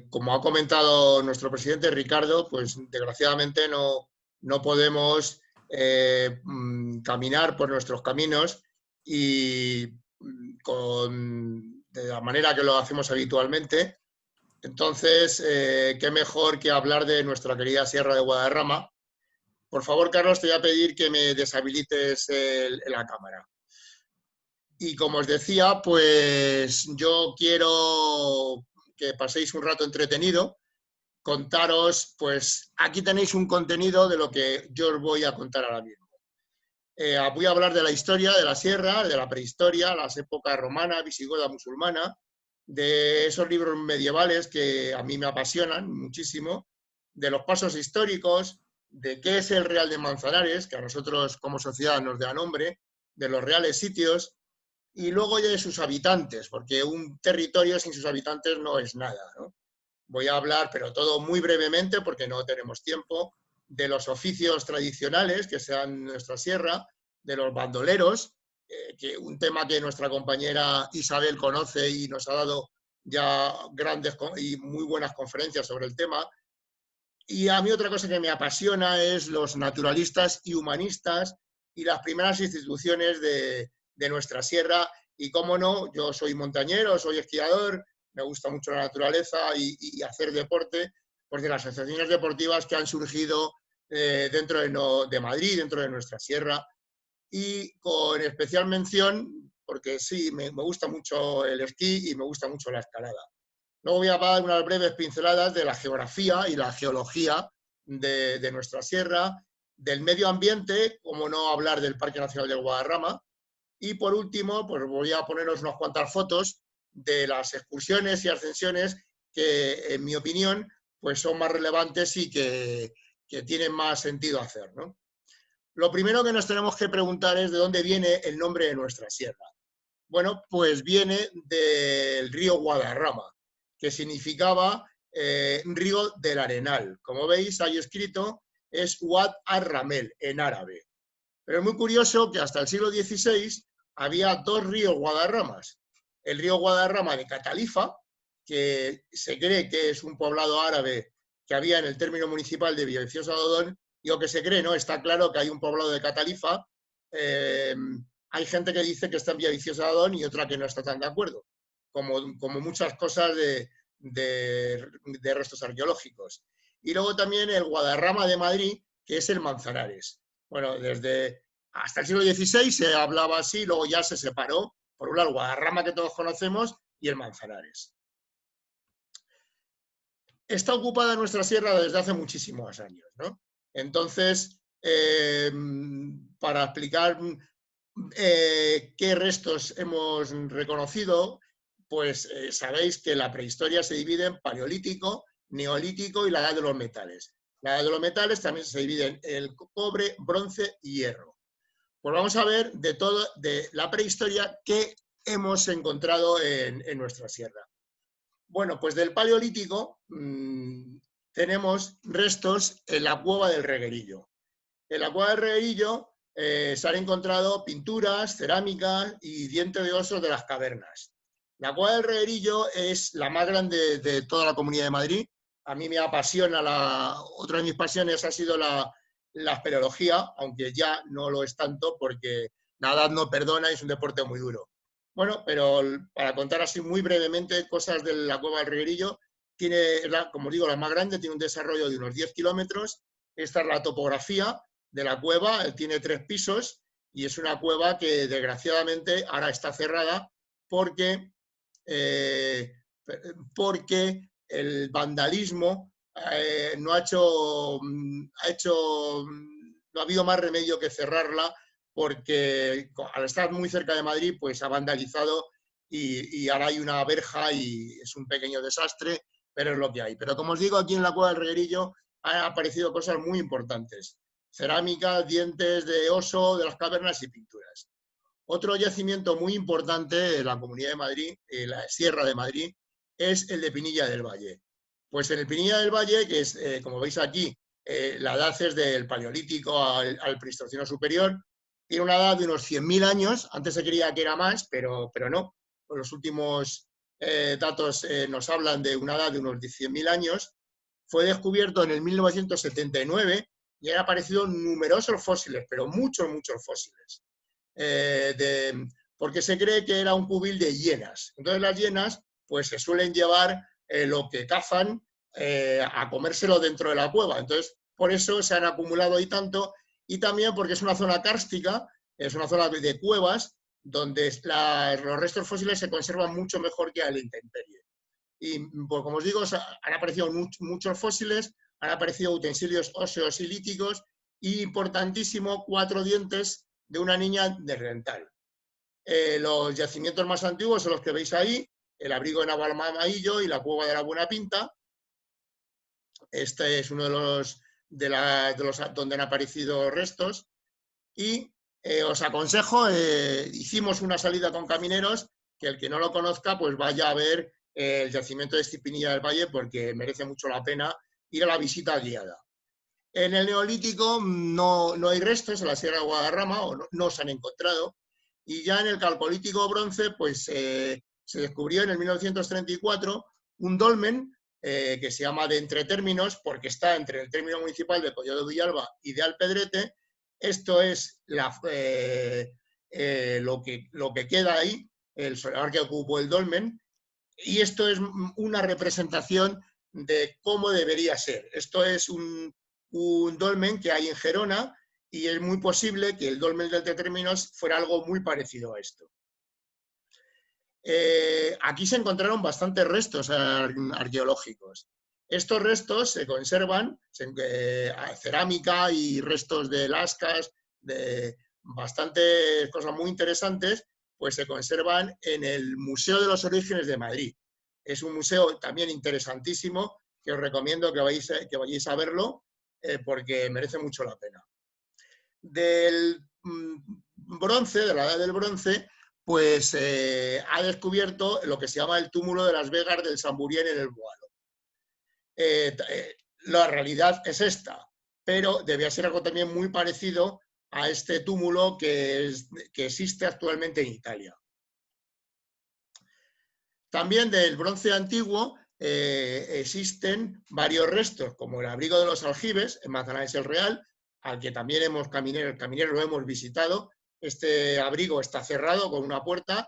Como ha comentado nuestro presidente Ricardo, pues desgraciadamente no podemos caminar por nuestros caminos y de la manera que lo hacemos habitualmente. Entonces, qué mejor que hablar de nuestra querida Sierra de Guadarrama. Por favor, Carlos, te voy a pedir que me deshabilites la cámara. Y como os decía, pues yo quiero que paséis un rato entretenido, contaros, pues aquí tenéis un contenido de lo que yo os voy a contar ahora mismo. Voy a hablar de la historia de la sierra, de la prehistoria, las épocas romana, visigoda, musulmana, de esos libros medievales que a mí me apasionan muchísimo, de los pasos históricos, de qué es el Real de Manzanares, que a nosotros como sociedad nos da nombre, de los reales sitios, y luego ya de sus habitantes, porque un territorio sin sus habitantes no es nada, ¿no? Voy a hablar, pero todo muy brevemente, porque no tenemos tiempo, de los oficios tradicionales que sean en nuestra sierra, de los bandoleros, que un tema que nuestra compañera Isabel conoce y nos ha dado ya grandes y muy buenas conferencias sobre el tema. Y a mí otra cosa que me apasiona es los naturalistas y humanistas y las primeras instituciones de nuestra sierra. Y cómo no, yo soy montañero, soy esquiador, me gusta mucho la naturaleza y hacer deporte, pues de las asociaciones deportivas que han surgido dentro de Madrid, dentro de nuestra sierra, y con especial mención, porque sí, me gusta mucho el esquí y me gusta mucho la escalada. Luego voy a dar unas breves pinceladas de la geografía y la geología de nuestra sierra, del medio ambiente, como no hablar del Parque Nacional del Guadarrama, y por último, pues voy a poneros unas cuantas fotos de las excursiones y ascensiones que, en mi opinión, pues son más relevantes y que tienen más sentido hacer, ¿no? Lo primero que nos tenemos que preguntar es de dónde viene el nombre de nuestra sierra. Bueno, pues viene del río Guadarrama, que significaba río del Arenal. Como veis, ahí escrito, es Wad ar-Ramel, en árabe. Pero es muy curioso que hasta el siglo XVI había dos ríos Guadarramas. El río Guadarrama de Catalifa, que se cree que es un poblado árabe que había en el término municipal de Villaviciosa de Odón, y lo que se cree, ¿no? Está claro que hay un poblado de Catalifa. Hay gente que dice que está en Villaviciosa de Odón y otra que no está tan de acuerdo, como muchas cosas de restos arqueológicos. Y luego también el Guadarrama de Madrid, que es el Manzanares. Bueno, hasta el siglo XVI se hablaba así, luego ya se separó, por un lado, el Guadarrama que todos conocemos y el Manzanares. Está ocupada nuestra sierra desde hace muchísimos años, ¿no? Entonces, para explicar qué restos hemos reconocido, pues sabéis que la prehistoria se divide en paleolítico, neolítico y la edad de los metales. La edad de los metales también se divide en el cobre, bronce y hierro. Pues vamos a ver de la prehistoria qué hemos encontrado en nuestra sierra. Bueno, pues del paleolítico tenemos restos en la cueva del Reguerillo. En la cueva del Reguerillo se han encontrado pinturas, cerámicas y dientes de oso de las cavernas. La cueva del Reguerillo es la más grande de toda la Comunidad de Madrid. A mí me apasiona, otra de mis pasiones ha sido la espeleología, aunque ya no lo es tanto porque la edad no perdona y es un deporte muy duro. Bueno, pero para contar así muy brevemente cosas de la cueva del Reguerillo, tiene, como digo, la más grande, tiene un desarrollo de unos 10 kilómetros. Esta es la topografía de la cueva, tiene 3 pisos y es una cueva que desgraciadamente ahora está cerrada porque, porque el vandalismo no ha habido más remedio que cerrarla porque al estar muy cerca de Madrid pues ha vandalizado y ahora hay una verja y es un pequeño desastre, pero es lo que hay. Pero como os digo, aquí en la cueva del Reguerillo han aparecido cosas muy importantes. Cerámica, dientes de oso de las cavernas y pinturas. Otro yacimiento muy importante de la Comunidad de Madrid, la Sierra de Madrid, es el de Pinilla del Valle. Pues en el Pinilla del Valle, que es, como veis aquí, la edad es del Paleolítico al Pleistoceno superior, tiene una edad de unos 100.000 años, antes se creía que era más, pero no. En los últimos datos nos hablan de una edad de unos 100.000 años, fue descubierto en el 1979 y han aparecido numerosos fósiles, pero muchos, muchos fósiles, porque se cree que era un cubil de hienas. Entonces las hienas pues se suelen llevar lo que cazan a comérselo dentro de la cueva. Entonces, por eso se han acumulado ahí tanto, y también porque es una zona kárstica, es una zona de cuevas, donde los restos fósiles se conservan mucho mejor que a la intemperie. Y pues, como os digo, han aparecido muchos fósiles, han aparecido utensilios óseos y líticos, y importantísimo, 4 dientes de una niña neandertal. Los yacimientos más antiguos son los que veis ahí, el abrigo de Navalmorillo y la cueva de la Buena Pinta. Este es uno de los donde han aparecido restos. Y os aconsejo, hicimos una salida con camineros, que el que no lo conozca, pues vaya a ver el yacimiento de Estipinilla del Valle, porque merece mucho la pena ir a la visita guiada. En el Neolítico no hay restos en la Sierra de Guadarrama, o no se han encontrado, y ya en el Calcolítico Bronce, pues se descubrió en el 1934 un dolmen que se llama de Entretérminos, porque está entre el término municipal de Collado Villalba y de Alpedrete. Esto es lo que queda ahí, el solar que ocupó el dolmen, y esto es una representación de cómo debería ser. Esto es un dolmen que hay en Gerona, y es muy posible que el dolmen del Entretérminos fuera algo muy parecido a esto. Aquí se encontraron bastantes restos arqueológicos. Estos restos se conservan, cerámica y restos de lascas, de bastantes cosas muy interesantes, pues se conservan en el Museo de los Orígenes de Madrid. Es un museo también interesantísimo, que os recomiendo que vayáis a verlo, porque merece mucho la pena. Del bronce, de la edad del bronce, pues ha descubierto lo que se llama el túmulo de las Vegas del Samburien en el Boalo. La realidad es esta, pero debía ser algo también muy parecido a este túmulo que existe actualmente en Italia. También del bronce antiguo existen varios restos, como el abrigo de los aljibes en Manzanares el Real, al que también camineros lo hemos visitado. Este abrigo está cerrado con una puerta,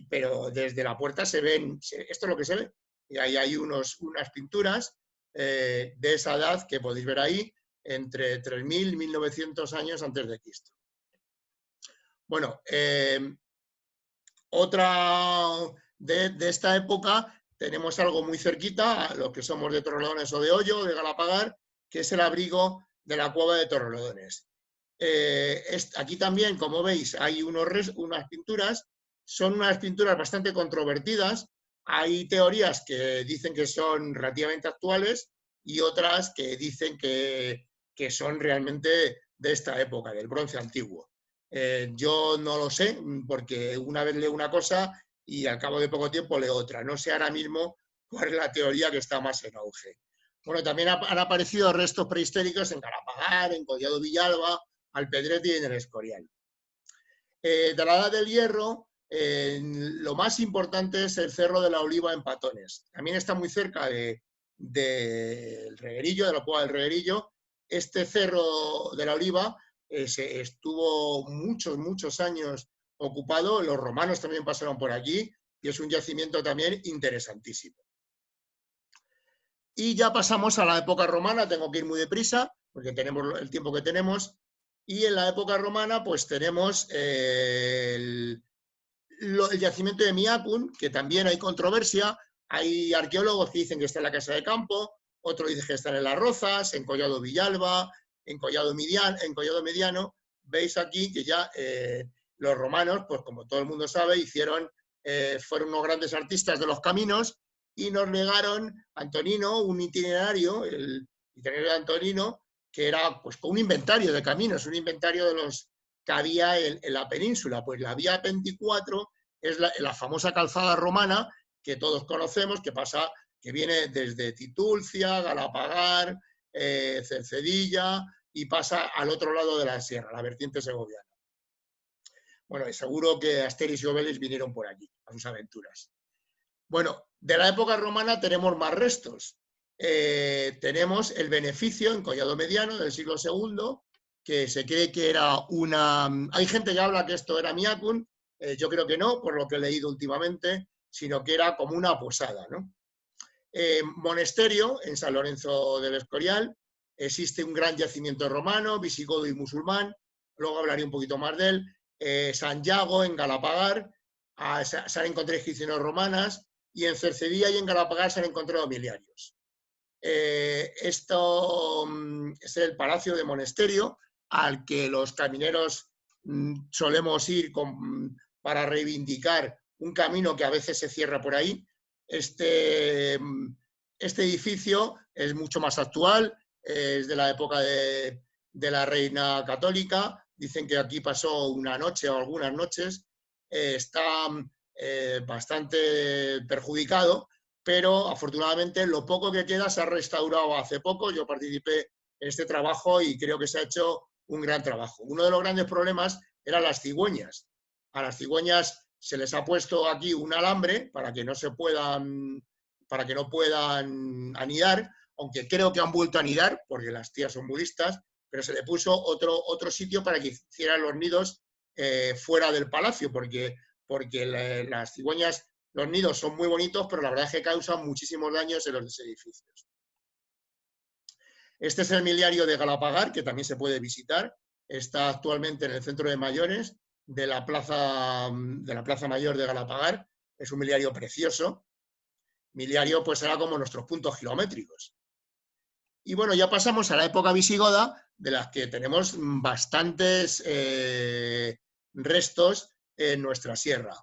pero desde la puerta se ven, esto es lo que se ve, y ahí hay unas pinturas de esa edad que podéis ver ahí, entre 3.000 y 1.900 años antes de Cristo. Bueno, otra de esta época, tenemos algo muy cerquita, a los que somos de Torrelodones o de Hoyo, de Galapagar, que es el abrigo de la cueva de Torrelodones. Aquí también, como veis, hay unas pinturas, son unas pinturas bastante controvertidas. Hay teorías que dicen que son relativamente actuales y otras que dicen que son realmente de esta época, del bronce antiguo. Yo no lo sé, porque una vez leo una cosa y al cabo de poco tiempo leo otra. No sé ahora mismo cuál es la teoría que está más en auge. Bueno, también han aparecido restos prehistóricos en Galapagar, en Collado Villalba, Alpedrete y en el Escorial. De la Edad del Hierro, lo más importante es el Cerro de la Oliva en Patones. También está muy cerca del Reguerillo, de la cueva del Reguerillo. Este Cerro de la Oliva estuvo muchos años ocupado. Los romanos también pasaron por allí y es un yacimiento también interesantísimo. Y ya pasamos a la época romana. Tengo que ir muy deprisa porque tenemos el tiempo que tenemos. Y en la época romana pues tenemos el yacimiento de Miacun, que también hay controversia. Hay arqueólogos que dicen que está en la Casa de Campo, otros dicen que está en Las Rozas, en Collado Villalba, en Collado Mediano. Veis aquí que ya los romanos, pues como todo el mundo sabe, fueron unos grandes artistas de los caminos y nos legaron Antonino un itinerario, el itinerario de Antonino, que era pues un inventario de caminos, un inventario de los que había en la península. Pues la vía 24 es la famosa calzada romana que todos conocemos, que viene desde Titulcia, Galapagar, Cercedilla, y pasa al otro lado de la sierra, la vertiente segoviana. Bueno, seguro que Asterix y Obelix vinieron por aquí a sus aventuras. Bueno, de la época romana tenemos más restos. Tenemos el beneficio en Collado Mediano del siglo II, que se cree que era una... Hay gente que habla que esto era Miacun, yo creo que no, por lo que he leído últimamente, sino que era como una posada, ¿no? Monasterio en San Lorenzo del Escorial, existe un gran yacimiento romano, visigodo y musulmán, luego hablaré un poquito más de él. San Yago en Galapagar, se han encontrado inscripciones romanas, y en Cercedilla y en Galapagar se han encontrado miliarios. Esto es el Palacio de Monasterio, al que los camineros solemos ir para reivindicar un camino que a veces se cierra por ahí. Este edificio es mucho más actual, es de la época de la reina católica, dicen que aquí pasó una noche o algunas noches, está bastante perjudicado, pero afortunadamente lo poco que queda se ha restaurado hace poco. Yo participé en este trabajo y creo que se ha hecho un gran trabajo. Uno de los grandes problemas eran las cigüeñas. A las cigüeñas se les ha puesto aquí un alambre para que no puedan anidar, aunque creo que han vuelto a anidar porque las tías son budistas, pero se le puso otro sitio para que hicieran los nidos fuera del palacio, porque las cigüeñas, los nidos son muy bonitos, pero la verdad es que causan muchísimos daños en los edificios. Este es el miliario de Galapagar, que también se puede visitar. Está actualmente en el centro de mayores de la Plaza Mayor de Galapagar. Es un miliario precioso. Miliario pues era como nuestros puntos kilométricos. Y bueno, ya pasamos a la época visigoda, de las que tenemos bastantes restos en nuestra sierra.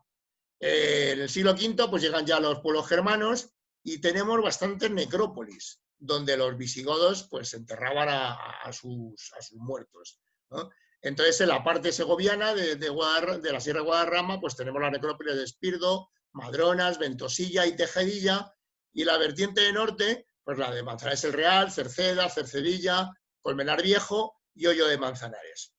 En el siglo V pues llegan ya los pueblos germanos y tenemos bastantes necrópolis, donde los visigodos pues enterraban a sus muertos, ¿no? Entonces, en la parte segoviana de la Sierra de Guadarrama, pues tenemos la necrópolis de Espirdo, Madronas, Ventosilla y Tejedilla, y la vertiente de norte, pues la de Manzanares el Real, Cerceda, Cercedilla, Colmenar Viejo y Hoyo de Manzanares.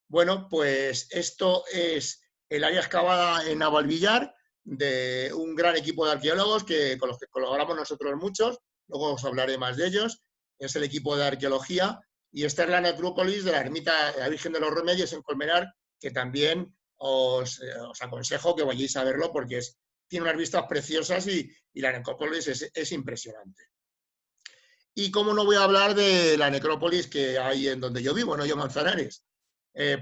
Bueno, pues esto es el área excavada en Navalvillar de un gran equipo de arqueólogos con los que colaboramos nosotros muchos, luego os hablaré más de ellos. Es el equipo de arqueología, y esta es la necrópolis de la ermita de la Virgen de los Remedios en Colmenar, que también os aconsejo que vayáis a verlo porque tiene unas vistas preciosas y la necrópolis es impresionante. Y cómo no voy a hablar de la necrópolis que hay en donde yo vivo, en Hoyo Manzanares.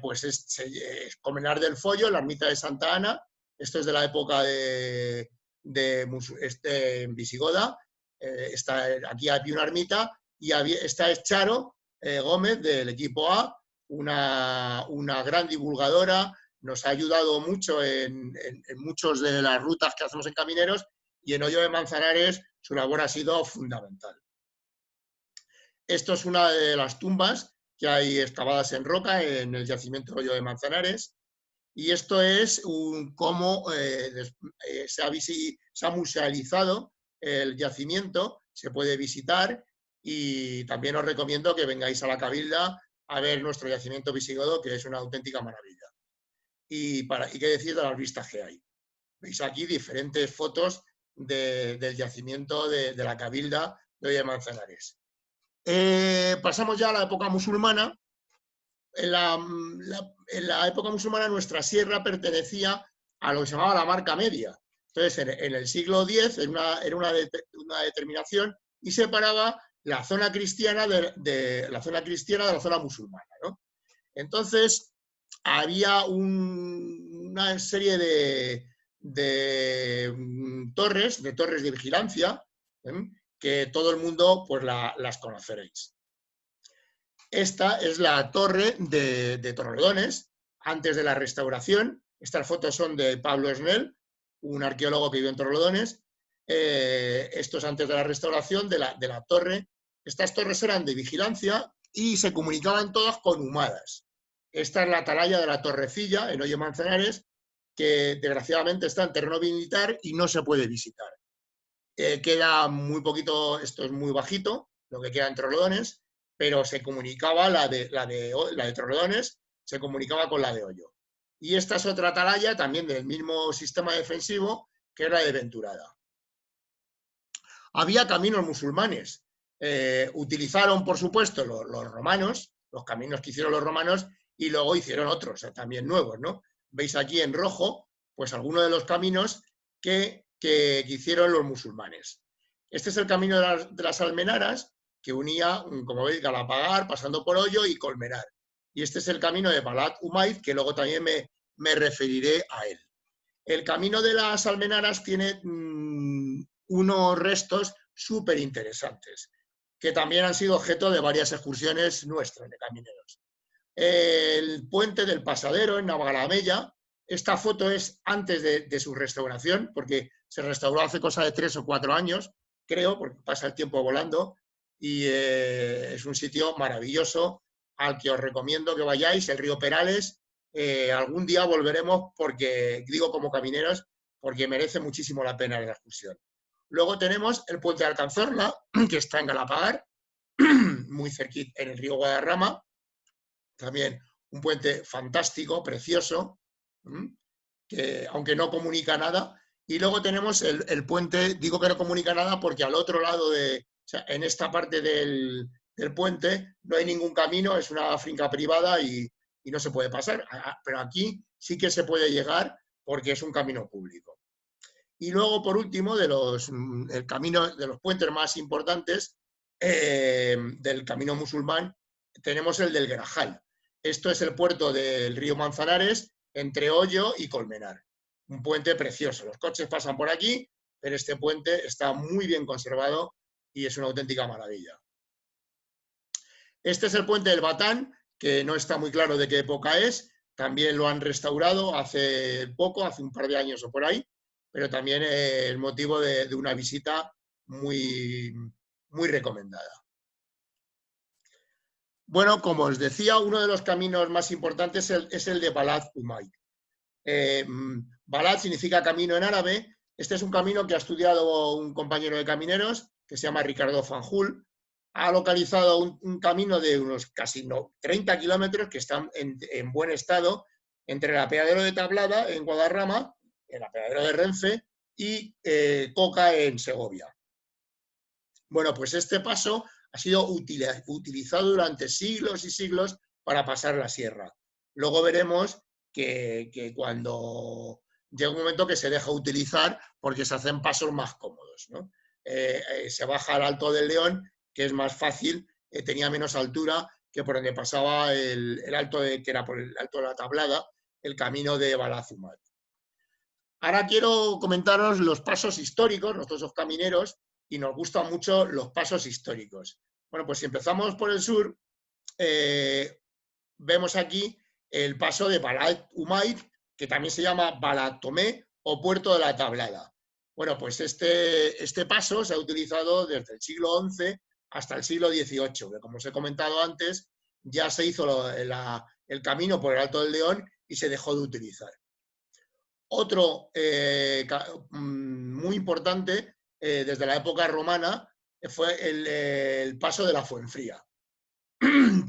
Pues es Colmenar del Follo, la ermita de Santa Ana. Esto es de la época de visigoda. Aquí había una ermita y esta es Charo Gómez del equipo A, una gran divulgadora. Nos ha ayudado mucho en muchas de las rutas que hacemos en Camineros, y en Hoyo de Manzanares su labor ha sido fundamental. Esto es una de las tumbas que hay excavadas en roca en el yacimiento Hoyo de Manzanares, y esto es cómo se ha musealizado el yacimiento, se puede visitar, y también os recomiendo que vengáis a la Cabilda a ver nuestro yacimiento visigodo, que es una auténtica maravilla. Y qué decir de las vistas que hay. Veis aquí diferentes fotos del yacimiento de la Cabilda de Hoyo de Manzanares. Pasamos ya a la época musulmana. En la época musulmana nuestra sierra pertenecía a lo que se llamaba la Marca Media. Entonces, en el siglo X era una determinación, y separaba la zona cristiana de la zona musulmana, ¿no? Entonces, había una serie de torres de vigilancia, que todo el mundo pues las conoceréis. Esta es la torre de Torrelodones, antes de la restauración. Estas fotos son de Pablo Esnel, un arqueólogo que vive en Torrelodones. Esto es antes de la restauración de la torre. Estas torres eran de vigilancia y se comunicaban todas con humadas. Esta es la atalaya de la Torrecilla, en Hoyo Manzanares, que desgraciadamente está en terreno militar y no se puede visitar. Queda muy poquito, esto es muy bajito, lo que queda en Torrelodones, pero se comunicaba la de Torrelodones, se comunicaba con la de Hoyo. Y esta es otra atalaya también del mismo sistema defensivo, que era de Venturada. Había caminos musulmanes. Utilizaron, por supuesto, los romanos, los caminos que hicieron los romanos, y luego hicieron otros, también nuevos, ¿no? Veis aquí en rojo, pues algunos de los caminos que hicieron los musulmanes. Este es el camino de las Almenaras, que unía, como veis, Galapagar, pasando por Hoyo y Colmenar. Y este es el camino de Balat Umaid, que luego también me referiré a él. El camino de las Almenaras tiene unos restos súper interesantes, que también han sido objeto de varias excursiones nuestras de camineros. El puente del Pasadero en Navalamella, esta foto es antes de su restauración, porque se restauró hace cosa de 3 o 4 años, creo, porque pasa el tiempo volando, y es un sitio maravilloso al que os recomiendo que vayáis, el río Perales. Algún día volveremos, porque digo como camineros, porque merece muchísimo la pena la excursión. Luego tenemos el puente de Alcanzorla, que está en Galapagar, muy cerquita, en el río Guadarrama. También un puente fantástico, precioso, que aunque no comunica nada. Y luego tenemos el puente, digo que no comunica nada porque al otro lado o sea, en esta parte del puente no hay ningún camino, es una finca privada y no se puede pasar. Pero aquí sí que se puede llegar porque es un camino público. Y luego, por último, el camino de los puentes más importantes del camino musulmán, tenemos el del Grajal. Esto es el puerto del río Manzanares, entre Hoyo y Colmenar. Un puente precioso. Los coches pasan por aquí, pero este puente está muy bien conservado y es una auténtica maravilla. Este es el puente del Batán, que no está muy claro de qué época es. También lo han restaurado hace poco, hace un par de años o por ahí, pero también el motivo de una visita muy, muy recomendada. Bueno, como os decía, uno de los caminos más importantes es el de Balat Umaid. Balat significa camino en árabe. Este es un camino que ha estudiado un compañero de camineros que se llama Ricardo Fanjul. Ha localizado un camino de unos casi 30 kilómetros que están en buen estado entre el apeadero de Tablada, en Guadarrama, el apeadero de Renfe y Coca, en Segovia. Bueno, pues este paso ha sido utilizado durante siglos y siglos para pasar la sierra. Luego veremos que cuando llega un momento que se deja utilizar porque se hacen pasos más cómodos, ¿no? Se baja al Alto del León, que es más fácil, tenía menos altura que por donde pasaba el alto que era por el Alto de la Tablada, el camino de Balat Umaid. Ahora quiero comentaros los pasos históricos, nosotros los camineros, y nos gustan mucho los pasos históricos. Bueno, pues si empezamos por el sur, vemos aquí el paso de Balat Umaid, que también se llama Balat Tomé o Puerto de la Tablada. Bueno, pues este paso se ha utilizado desde el siglo XI hasta el siglo XVIII, que como os he comentado antes, ya se hizo el camino por el Alto del León y se dejó de utilizar. Otro muy importante desde la época romana fue el paso de la Fuenfría,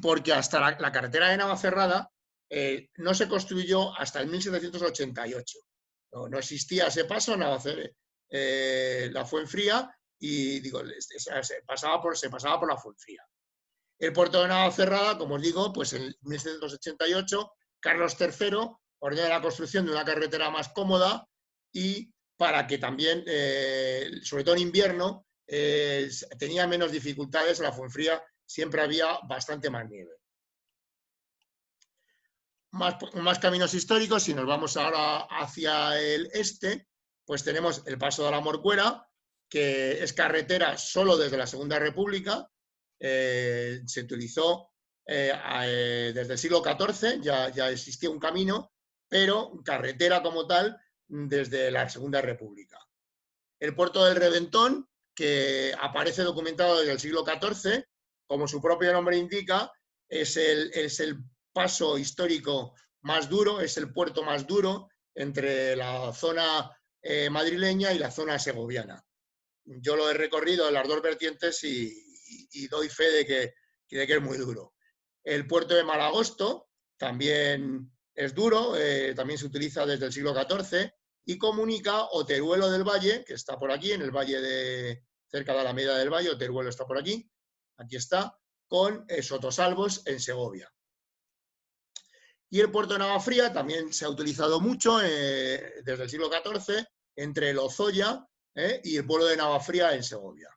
porque hasta la carretera de Navacerrada no se construyó hasta el 1788. No existía ese paso, la Fuenfría, y digo, se pasaba por la Fuenfría. El puerto de Navacerrada, como os digo, pues en 1788, Carlos III ordena la construcción de una carretera más cómoda y para que también, sobre todo en invierno, tenía menos dificultades. En la Fuenfría siempre había bastante más nieve. Más caminos históricos, si nos vamos ahora hacia el este, pues tenemos el Paso de la Morcuera, que es carretera solo desde la Segunda República. Se utilizó desde el siglo XIV, ya existía un camino, pero carretera como tal desde la Segunda República. El puerto del Reventón, que aparece documentado desde el siglo XIV, como su propio nombre indica, es el paso histórico más duro, es el puerto más duro entre la zona madrileña y la zona segoviana. Yo lo he recorrido en las dos vertientes y doy fe de que es muy duro. El puerto de Malagosto también es duro, también se utiliza desde el siglo XIV y comunica Oteruelo del Valle, que está por aquí, en el valle cerca de Alameda del Valle, Teruel está por aquí está, con Sotosalvos en Segovia. Y el puerto de Navafría también se ha utilizado mucho desde el siglo XIV entre Lozoya y el pueblo de Navafría en Segovia.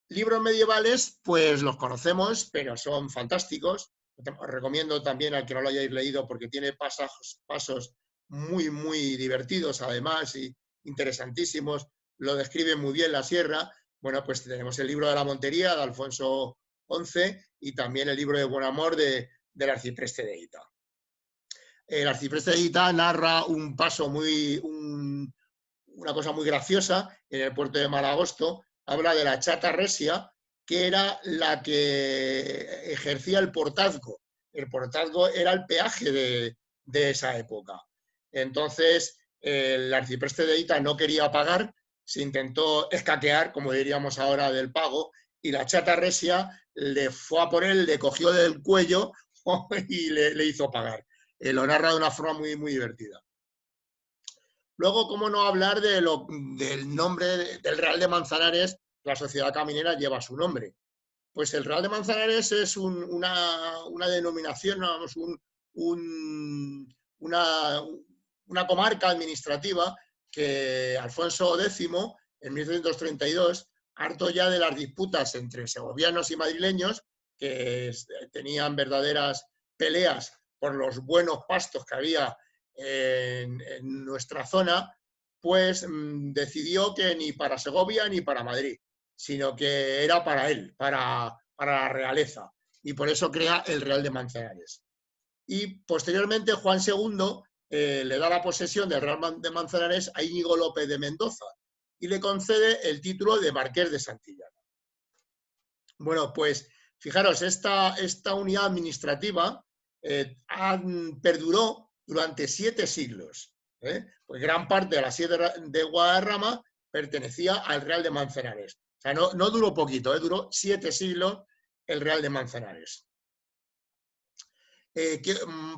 Libros medievales, pues los conocemos, pero son fantásticos. Os recomiendo también al que no lo hayáis leído porque tiene pasos muy, muy divertidos además y interesantísimos. Lo describe muy bien la sierra. Bueno, pues tenemos el libro de la Montería de Alfonso XI y también el libro de Buen Amor del arcipreste de Hita. El arcipreste de Hita narra un paso una cosa muy graciosa en el puerto de Malagosto. Habla de la chata resia, que era la que ejercía el portazgo. El portazgo era el peaje de esa época. Entonces, el arcipreste de Hita no quería pagar, se intentó escaquear, como diríamos ahora, del pago, y la chata resia le fue a por él, le cogió del cuello y le hizo pagar. Lo narra de una forma muy, muy divertida. Luego, ¿cómo no hablar del nombre del Real de Manzanares? La sociedad caminera lleva su nombre. Pues el Real de Manzanares es una denominación, vamos, una comarca administrativa que Alfonso X, en 1332, harto ya de las disputas entre segovianos y madrileños, que tenían verdaderas peleas por los buenos pastos que había en nuestra zona, pues decidió que ni para Segovia ni para Madrid, sino que era para él, para la realeza, y por eso crea el Real de Manzanares. Y posteriormente Juan II le da la posesión del Real de Manzanares a Íñigo López de Mendoza y le concede el título de Marqués de Santillana. Bueno, pues fijaros, esta unidad administrativa perduró durante 7 siglos. Pues gran parte de la sierra de Guadarrama pertenecía al Real de Manzanares. O sea, no duró poquito, duró 7 siglos el Real de Manzanares. ¿Qué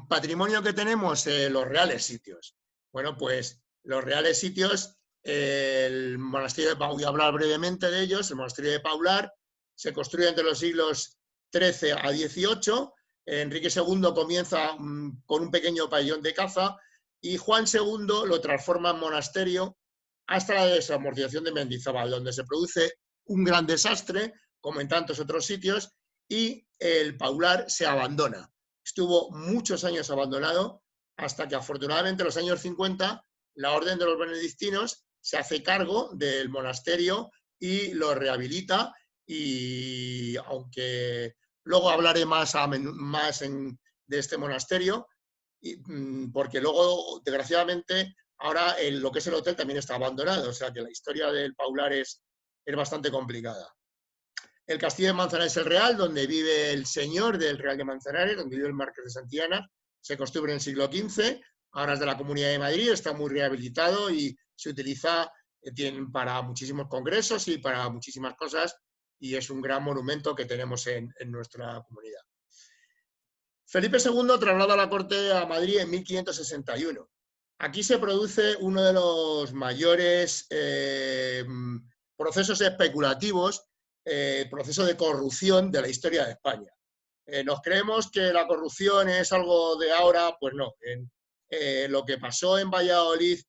patrimonio que tenemos? Los reales sitios. Bueno, pues los reales sitios, el monasterio, voy a hablar brevemente de ellos, el monasterio de Paular se construye entre los siglos XIII a XVIII. Enrique II comienza con un pequeño pabellón de caza y Juan II lo transforma en monasterio hasta la desamortización de Mendizábal, donde se produce un gran desastre, como en tantos otros sitios, y el Paular se abandona. Estuvo muchos años abandonado hasta que afortunadamente en los años 50 la Orden de los Benedictinos se hace cargo del monasterio y lo rehabilita, y aunque luego hablaré más de este monasterio, porque luego, desgraciadamente, ahora lo que es el hotel también está abandonado, o sea que la historia del Paular es bastante complicada. El castillo de Manzanares el Real, donde vive el señor del Real de Manzanares, donde vive el Marqués de Santillana, se construye en el siglo XV, ahora es de la Comunidad de Madrid, está muy rehabilitado y se utiliza para muchísimos congresos y para muchísimas cosas, y es un gran monumento que tenemos en nuestra comunidad. Felipe II traslada la corte a Madrid en 1561. Aquí se produce uno de los mayores procesos especulativos, proceso de corrupción de la historia de España. Nos creemos que la corrupción es algo de ahora, pues no. Lo que pasó en Valladolid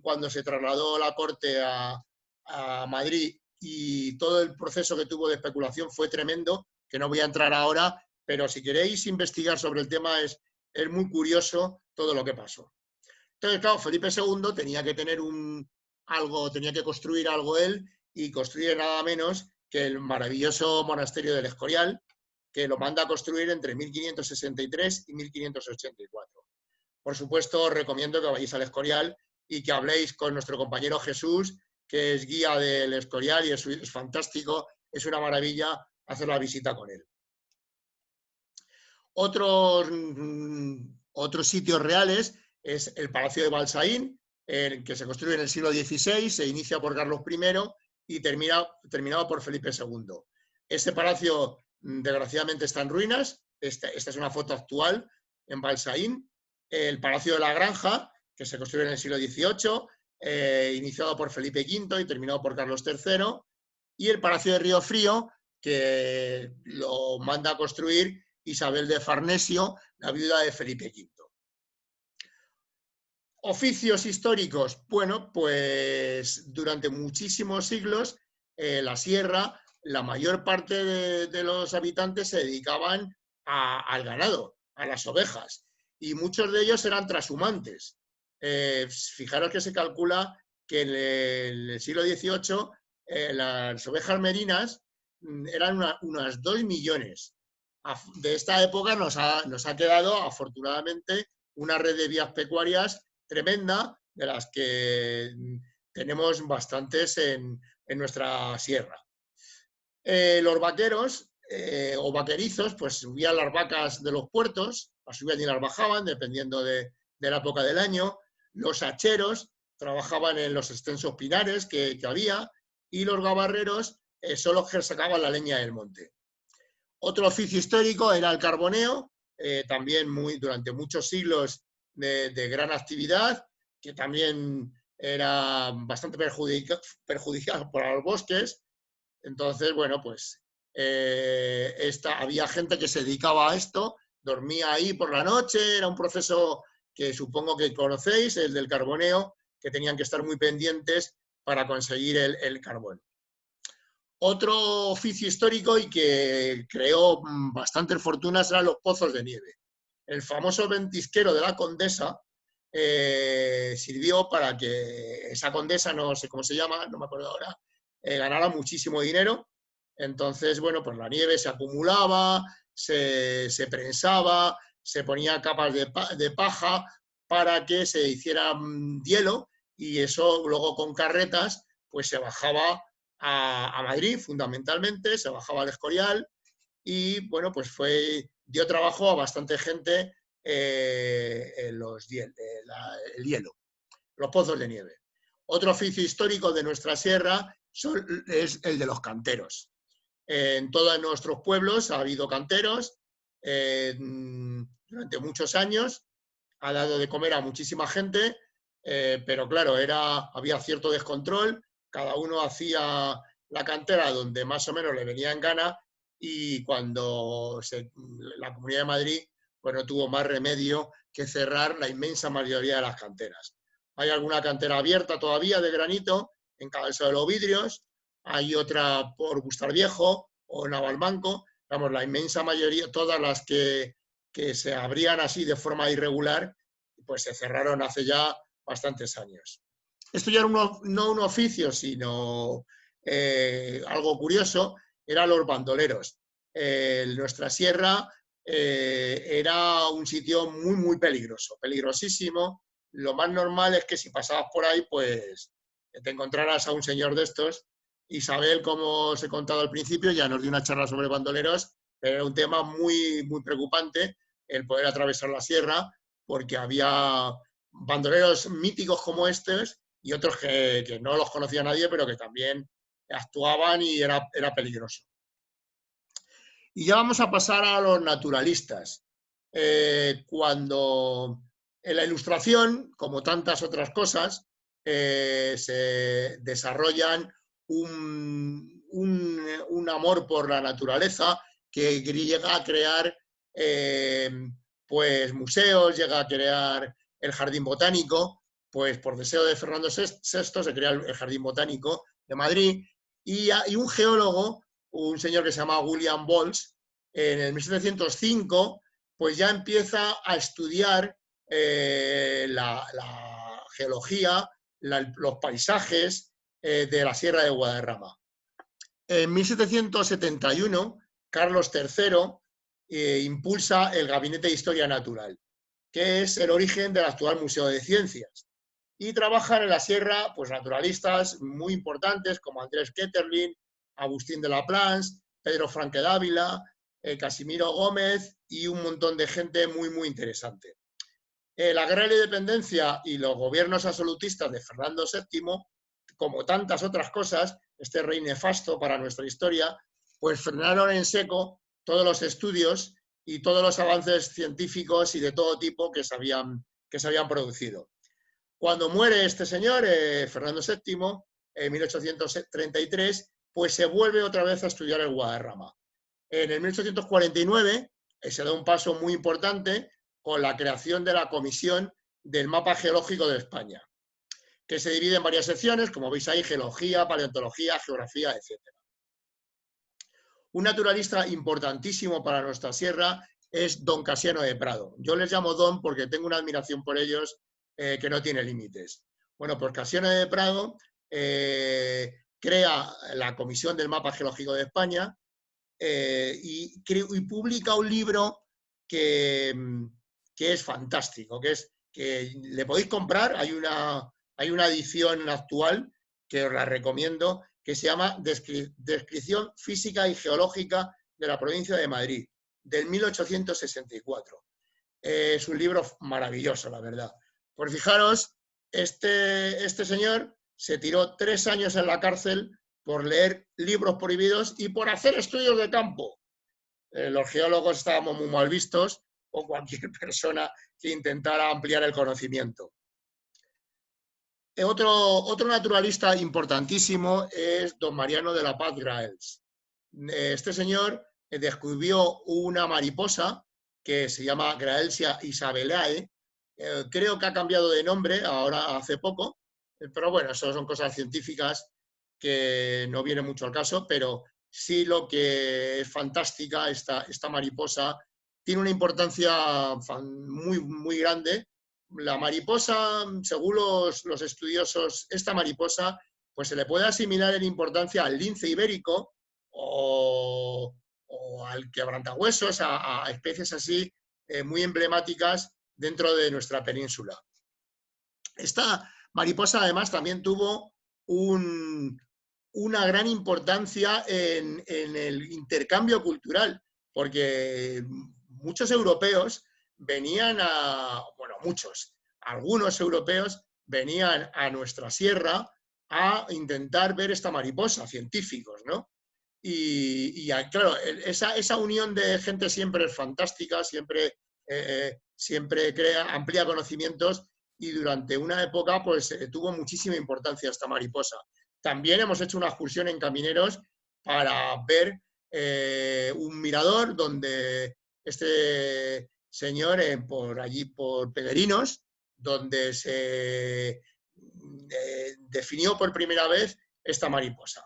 cuando se trasladó la corte a Madrid y todo el proceso que tuvo de especulación fue tremendo, que no voy a entrar ahora, pero si queréis investigar sobre el tema es muy curioso todo lo que pasó. Entonces, claro, Felipe II tenía que tener tenía que construir algo él, y construye nada menos que el maravilloso monasterio del Escorial, que lo manda a construir entre 1563 y 1584. Por supuesto, os recomiendo que vayáis al Escorial y que habléis con nuestro compañero Jesús, que es guía del Escorial y es fantástico, es una maravilla hacer la visita con él. Otros sitios reales es el Palacio de Balsaín, que se construye en el siglo XVI, se inicia por Carlos I y terminado por Felipe II. Este palacio, desgraciadamente, está en ruinas. Esta es una foto actual en Balsaín. El Palacio de la Granja, que se construye en el siglo XVIII. iniciado por Felipe V y terminado por Carlos III, y el Palacio de Río Frío, que lo manda a construir Isabel de Farnesio, la viuda de Felipe V. Oficios históricos. Bueno, pues durante muchísimos siglos la sierra, la mayor parte de los habitantes se dedicaban al ganado, a las ovejas, y muchos de ellos eran trashumantes. Fijaros que se calcula que en el siglo XVIII las ovejas merinas eran unas 2 millones. De esta época nos ha quedado, afortunadamente, una red de vías pecuarias tremenda, de las que tenemos bastantes en nuestra sierra. Los vaqueros o vaquerizos, pues subían las vacas de los puertos, las subían y las bajaban, dependiendo de la época del año. Los hacheros trabajaban en los extensos pinares que había, y los gabarreros solo sacaban la leña del monte. Otro oficio histórico era el carboneo, también durante muchos siglos de gran actividad, que también era bastante perjudicial para los bosques. Entonces, bueno, pues había gente que se dedicaba a esto, dormía ahí por la noche, era un proceso que supongo que conocéis, el del carboneo, que tenían que estar muy pendientes para conseguir el carbón. Otro oficio histórico y que creó bastantes fortunas eran los pozos de nieve. El famoso ventisquero de la condesa sirvió para que esa condesa, no sé cómo se llama, no me acuerdo ahora, ganara muchísimo dinero. Entonces, bueno, pues la nieve se acumulaba, se prensaba, se ponía capas de paja para que se hiciera hielo, y eso luego con carretas pues se bajaba a Madrid, fundamentalmente, se bajaba al Escorial, y bueno, pues dio trabajo a bastante gente el hielo, los pozos de nieve. Otro oficio histórico de nuestra sierra es el de los canteros. En todos nuestros pueblos ha habido canteros durante muchos años, ha dado de comer a muchísima gente, pero claro, había cierto descontrol, cada uno hacía la cantera donde más o menos le venía en gana, y cuando la Comunidad de Madrid pues no tuvo más remedio que cerrar la inmensa mayoría de las canteras. Hay alguna cantera abierta todavía de granito en Cabeza de los Vidrios, hay otra por Bustar Viejo o Navalmanco, vamos, la inmensa mayoría, todas las que se abrían así de forma irregular, pues se cerraron hace ya bastantes años. Esto ya era no un oficio, sino algo curioso, eran los bandoleros. Nuestra sierra era un sitio muy, muy peligroso, peligrosísimo. Lo más normal es que si pasabas por ahí, pues te encontraras a un señor de estos. Isabel, como os he contado al principio, ya nos dio una charla sobre bandoleros, pero era un tema muy, muy preocupante el poder atravesar la sierra, porque había bandoleros míticos como estos y otros que no los conocía nadie, pero que también actuaban y era peligroso. Y ya vamos a pasar a los naturalistas. Cuando en la Ilustración, como tantas otras cosas, se desarrollan un amor por la naturaleza que llega a crear pues museos, llega a crear el Jardín Botánico, pues por deseo de Fernando VI se crea el Jardín Botánico de Madrid, y un geólogo, un señor que se llama William Bolles, en el 1705, pues ya empieza a estudiar la geología, los paisajes de la Sierra de Guadarrama. En 1771, Carlos III impulsa el Gabinete de Historia Natural, que es el origen del actual Museo de Ciencias. Y trabajan en la sierra pues, naturalistas muy importantes como Andrés Ketterling, Agustín de Laplans, Pedro Franque Dávila, Casimiro Gómez y un montón de gente muy, muy interesante. La guerra de la independencia y los gobiernos absolutistas de Fernando VII, como tantas otras cosas, este rey nefasto para nuestra historia, pues frenaron en seco todos los estudios y todos los avances científicos y de todo tipo que se habían producido. Cuando muere este señor, Fernando VII, en 1833, pues se vuelve otra vez a estudiar el Guadarrama. En el 1849 se da un paso muy importante con la creación de la Comisión del Mapa Geológico de España, que se divide en varias secciones, como veis ahí, geología, paleontología, geografía, etc. Un naturalista importantísimo para nuestra sierra es don Casiano de Prado. Yo les llamo don porque tengo una admiración por ellos que no tiene límites. Bueno, pues Casiano de Prado crea la Comisión del Mapa Geológico de España y publica un libro que es fantástico, que le podéis comprar, hay una edición actual que os la recomiendo, que se llama Descripción Física y Geológica de la Provincia de Madrid, del 1864. Es un libro maravilloso, la verdad. Pues fijaros, este señor se tiró 3 años en la cárcel por leer libros prohibidos y por hacer estudios de campo. Los geólogos estábamos muy mal vistos, o cualquier persona que intentara ampliar el conocimiento. Otro naturalista importantísimo es don Mariano de la Paz Graells. Este señor descubrió una mariposa que se llama Graelsia isabelae. Creo que ha cambiado de nombre ahora hace poco, pero bueno, eso son cosas científicas que no viene mucho al caso, pero sí lo que es fantástica, esta mariposa tiene una importancia muy, muy grande. La mariposa, según los estudiosos, esta mariposa, pues se le puede asimilar en importancia al lince ibérico o al quebrantahuesos, a especies así muy emblemáticas dentro de nuestra península. Esta mariposa además también tuvo una gran importancia en el intercambio cultural, porque muchos europeos venían algunos europeos venían a nuestra sierra a intentar ver esta mariposa, científicos, ¿no? Y claro, esa unión de gente siempre es fantástica, siempre amplía conocimientos y durante una época pues tuvo muchísima importancia esta mariposa. También hemos hecho una excursión en Camineros para ver un mirador donde este señor, por allí, por Pederinos, donde se definió por primera vez esta mariposa.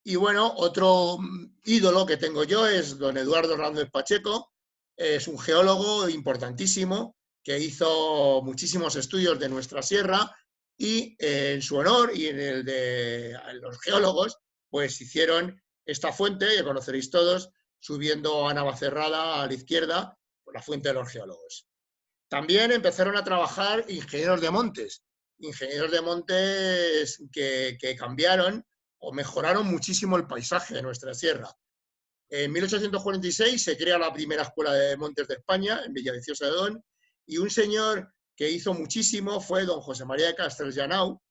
Y bueno, otro ídolo que tengo yo es don Eduardo Hernández Pacheco, es un geólogo importantísimo que hizo muchísimos estudios de nuestra sierra y en su honor y en el de los geólogos, pues hicieron esta fuente, que conoceréis todos, subiendo a Navacerrada a la izquierda, por la fuente de los geólogos. También empezaron a trabajar ingenieros de montes que cambiaron o mejoraron muchísimo el paisaje de nuestra sierra. En 1846 se crea la primera escuela de montes de España, en Villaviciosa de Odón, y un señor que hizo muchísimo fue don José María de Castellanau,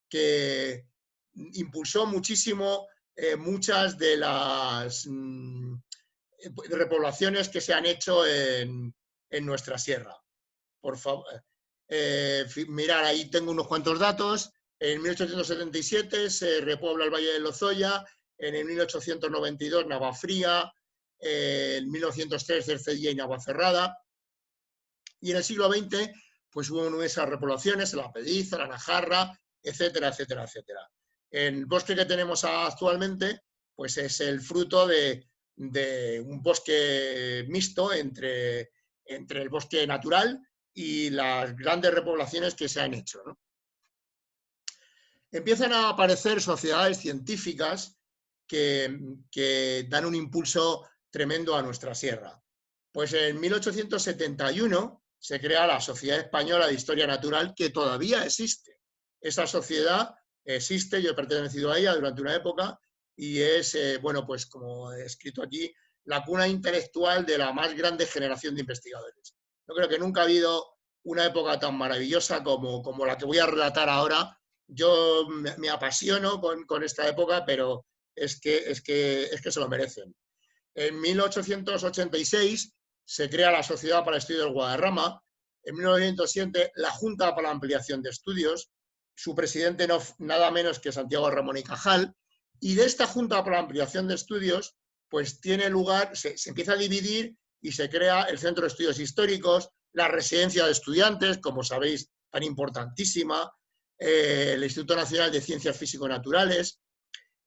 que impulsó muchísimo muchas de las repoblaciones que se han hecho en nuestra sierra. Por favor, mirar, ahí tengo unos cuantos datos. En 1877 se repuebla el Valle de Lozoya, en el 1892 Navafría, en 1903 Cercedilla y Navacerrada, y en el siglo XX pues hubo nuevas repoblaciones en La Pediza, La Najarra, etcétera, etcétera, etcétera. El bosque que tenemos actualmente pues es el fruto de un bosque mixto entre el bosque natural y las grandes repoblaciones que se han hecho, ¿no? Empiezan a aparecer sociedades científicas que dan un impulso tremendo a nuestra sierra. Pues en 1871 se crea la Sociedad Española de Historia Natural, que todavía existe. Esa sociedad existe, yo he pertenecido a ella durante una época y es, bueno, pues como he escrito aquí, la cuna intelectual de la más grande generación de investigadores. Yo creo que nunca ha habido una época tan maravillosa como la que voy a relatar ahora. Yo me apasiono con esta época, pero es que se lo merecen. En 1886 se crea la Sociedad para el Estudio del Guadarrama, En 1907, la Junta para la Ampliación de Estudios, su presidente nada menos que Santiago Ramón y Cajal, y de esta Junta para la Ampliación de Estudios, pues tiene lugar, se empieza a dividir y se crea el Centro de Estudios Históricos, la Residencia de Estudiantes, como sabéis, tan importantísima, el Instituto Nacional de Ciencias Físico-Naturales,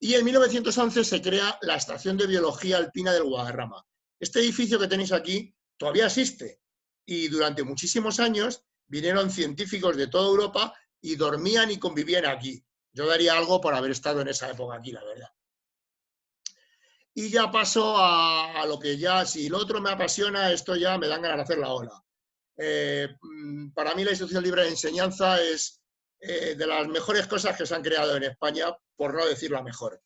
y en 1911 se crea la Estación de Biología Alpina del Guadarrama. Este edificio que tenéis aquí todavía existe, y durante muchísimos años vinieron científicos de toda Europa y dormían y convivían aquí. Yo daría algo por haber estado en esa época aquí, la verdad. Y ya paso a lo que ya, si lo otro me apasiona, esto ya me dan ganas de hacer la ola. Para mí la Institución Libre de Enseñanza es de las mejores cosas que se han creado en España, por no decir la mejor.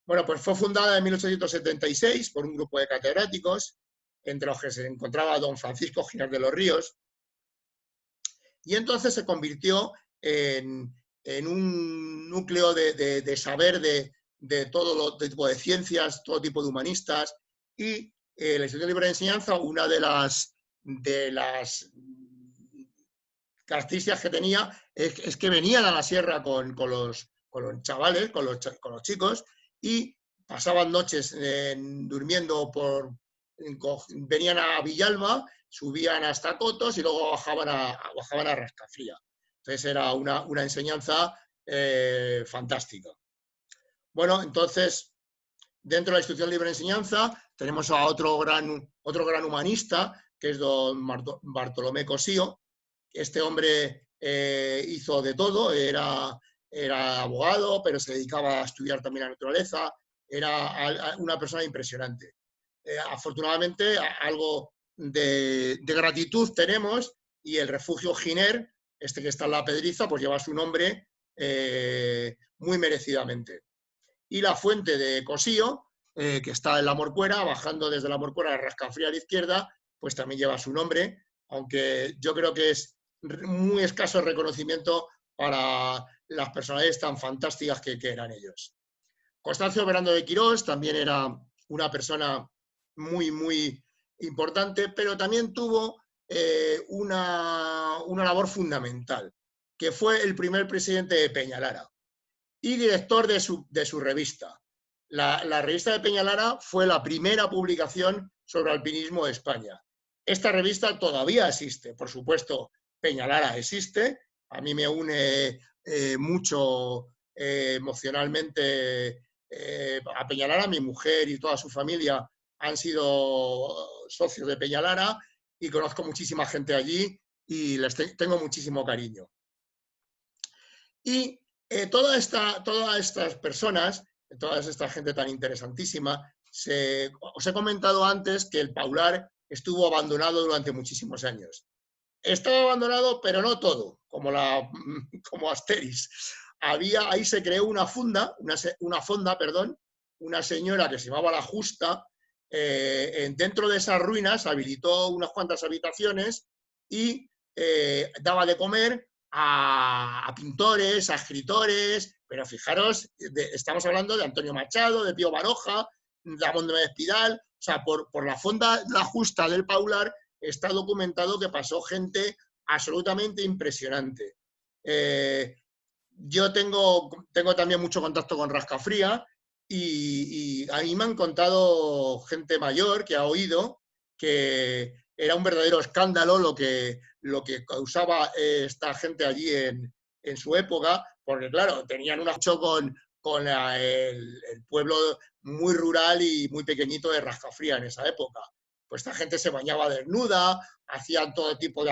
Bueno, pues fue fundada en 1876 por un grupo de catedráticos, entre los que se encontraba don Francisco Giner de los Ríos, y entonces se convirtió en un núcleo de saber de todo tipo de ciencias, todo tipo de humanistas, y la Institución Libre de Enseñanza, una de las características que tenía es que venían a la sierra con los chavales, con los chicos, y pasaban noches durmiendo venían a Villalba, subían hasta Cotos y luego bajaban a Rascafría. Entonces era una enseñanza fantástica. Bueno, entonces, dentro de la Institución Libre de Enseñanza tenemos a otro gran humanista, que es don Bartolomé Cosío. Este hombre hizo de todo, era abogado, pero se dedicaba a estudiar también la naturaleza, era una persona impresionante. Afortunadamente, algo de gratitud tenemos, y el refugio Giner, este que está en la Pedriza, pues lleva su nombre muy merecidamente. Y la fuente de Cosío, que está en la Morcuera, bajando desde la Morcuera a Rascafría a la izquierda, pues también lleva su nombre, aunque yo creo que es muy escaso el reconocimiento para las personalidades tan fantásticas que eran ellos. Constancio Verando de Quirós también era una persona muy, muy importante, pero también tuvo una labor fundamental, que fue el primer presidente de Peñalara y director de su revista. La revista de Peñalara fue la primera publicación sobre alpinismo de España. Esta revista todavía existe, por supuesto, Peñalara existe, a mí me une mucho emocionalmente a Peñalara. Mi mujer y toda su familia han sido socios de Peñalara y conozco muchísima gente allí y les tengo muchísimo cariño. Y todas estas personas, toda esta gente tan interesantísima, os he comentado antes que el Paular estuvo abandonado durante muchísimos años. Estaba abandonado, pero no todo, como Asteris. Ahí se creó una fonda, una señora que se llamaba La Justa, dentro de esas ruinas habilitó unas cuantas habitaciones y daba de comer a pintores, a escritores, pero fijaros, estamos hablando de Antonio Machado, de Pío Baroja, de Amón de Espidal, o sea, por la fonda La Justa del Paular está documentado que pasó gente absolutamente impresionante. Yo tengo también mucho contacto con Rascafría y a mí me han contado gente mayor que ha oído que era un verdadero escándalo lo que causaba esta gente allí en su época, porque claro, tenían un acho con el pueblo muy rural y muy pequeñito de Rascafría en esa época. Pues esta gente se bañaba desnuda, hacían todo tipo de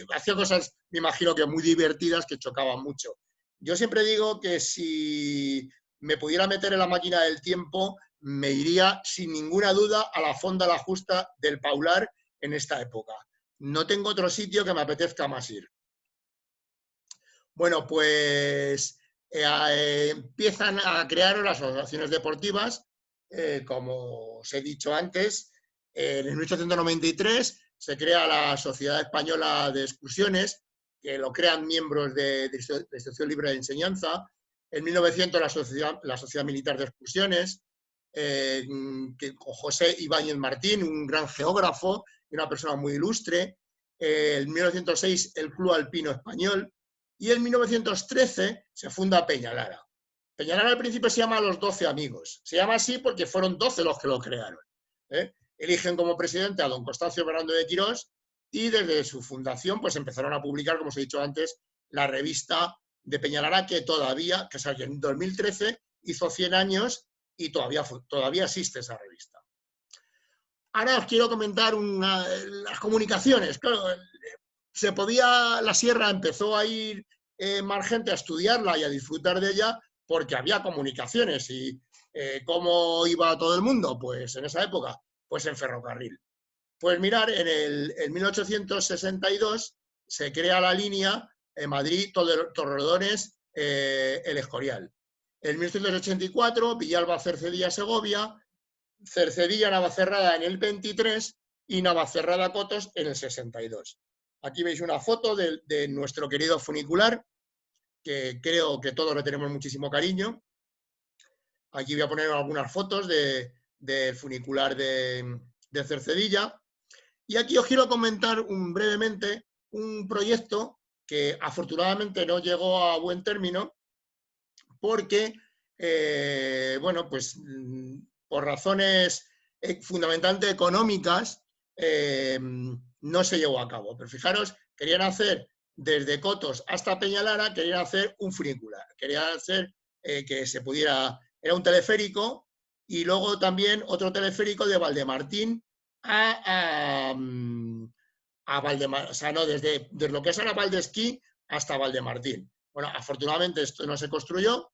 hacían cosas, me imagino que muy divertidas, que chocaban mucho. Yo siempre digo que si me pudiera meter en la máquina del tiempo, me iría sin ninguna duda a la fonda La Justa del Paular en esta época. No tengo otro sitio que me apetezca más ir. Bueno, pues empiezan a crear las asociaciones deportivas, como os he dicho antes. En 1893 se crea la Sociedad Española de Excursiones, que lo crean miembros de la Institución Libre de Enseñanza. En 1900 la Sociedad Militar de Excursiones, con José Ibáñez Martín, un gran geógrafo y una persona muy ilustre. en 1906 el Club Alpino Español y en 1913 se funda Peñalara. Peñalara al principio se llama Los 12 Amigos. Se llama así porque fueron 12 los que lo crearon. Eligen como presidente a don Constancio Fernando de Quirós y desde su fundación pues empezaron a publicar, como os he dicho antes, la revista de Peñalara que en 2013 hizo 100 años y todavía existe esa revista. Ahora os quiero comentar las comunicaciones. Claro, la sierra empezó a ir más gente a estudiarla y a disfrutar de ella porque había comunicaciones. Y ¿cómo iba todo el mundo? Pues en esa época, pues en ferrocarril. Pues mirar, en 1862 se crea la línea Madrid-Torrelodones, El Escorial. En 1984, Villalba, Cercedilla, Segovia, Cercedilla, Navacerrada en el 23 y Navacerrada, Cotos en el 62. Aquí veis una foto de nuestro querido funicular, que creo que todos le tenemos muchísimo cariño. Aquí voy a poner algunas fotos del funicular de Cercedilla. Y aquí os quiero comentar brevemente un proyecto que afortunadamente no llegó a buen término porque, bueno, pues por razones fundamentalmente económicas no se llevó a cabo. Pero fijaros, querían hacer desde Cotos hasta Peñalara, querían hacer un funicular, querían hacer que se pudiera, era un teleférico y luego también otro teleférico de Valdemartín a Valdemar, o sea, no, desde lo que es ahora Valdesquí hasta Valdemartín. Bueno, afortunadamente esto no se construyó.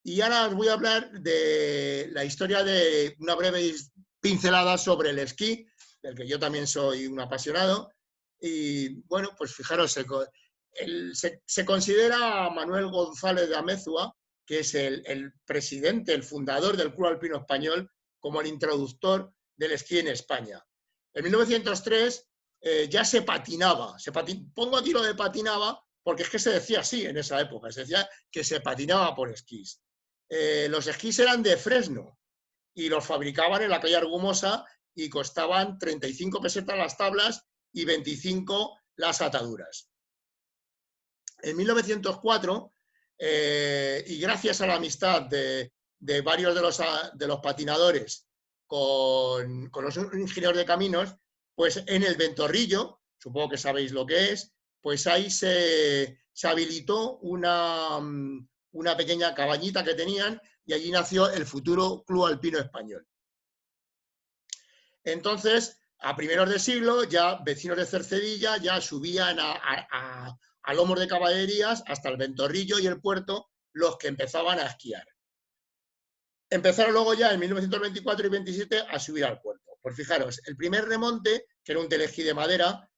Y ahora os voy a hablar de la historia de una breve pincelada sobre el esquí, del que yo también soy un apasionado. Y bueno, pues fijaros, se considera a Manuel González de Amézua, que es el presidente, el fundador del Club Alpino Español, como el introductor del esquí en España. En 1903 ya se patinaba. Pongo aquí lo de patinaba porque es que se decía así en esa época. Se decía que se patinaba por esquís. Los esquís eran de fresno y los fabricaban en la calle Argumosa y costaban 35 pesetas las tablas y 25 las ataduras. En 1904, y gracias a la amistad de varios de los patinadores con los ingenieros de caminos, pues en el Ventorrillo, supongo que sabéis lo que es, pues ahí se habilitó una pequeña cabañita que tenían y allí nació el futuro Club Alpino Español. Entonces, a primeros de siglo, ya vecinos de Cercedilla ya subían a lomos de caballerías hasta el Ventorrillo y el puerto los que empezaban a esquiar. Empezaron luego ya en 1924 y 27 a subir al puerto. Pues fijaros, el primer remonte, que era un teleesquí de madera,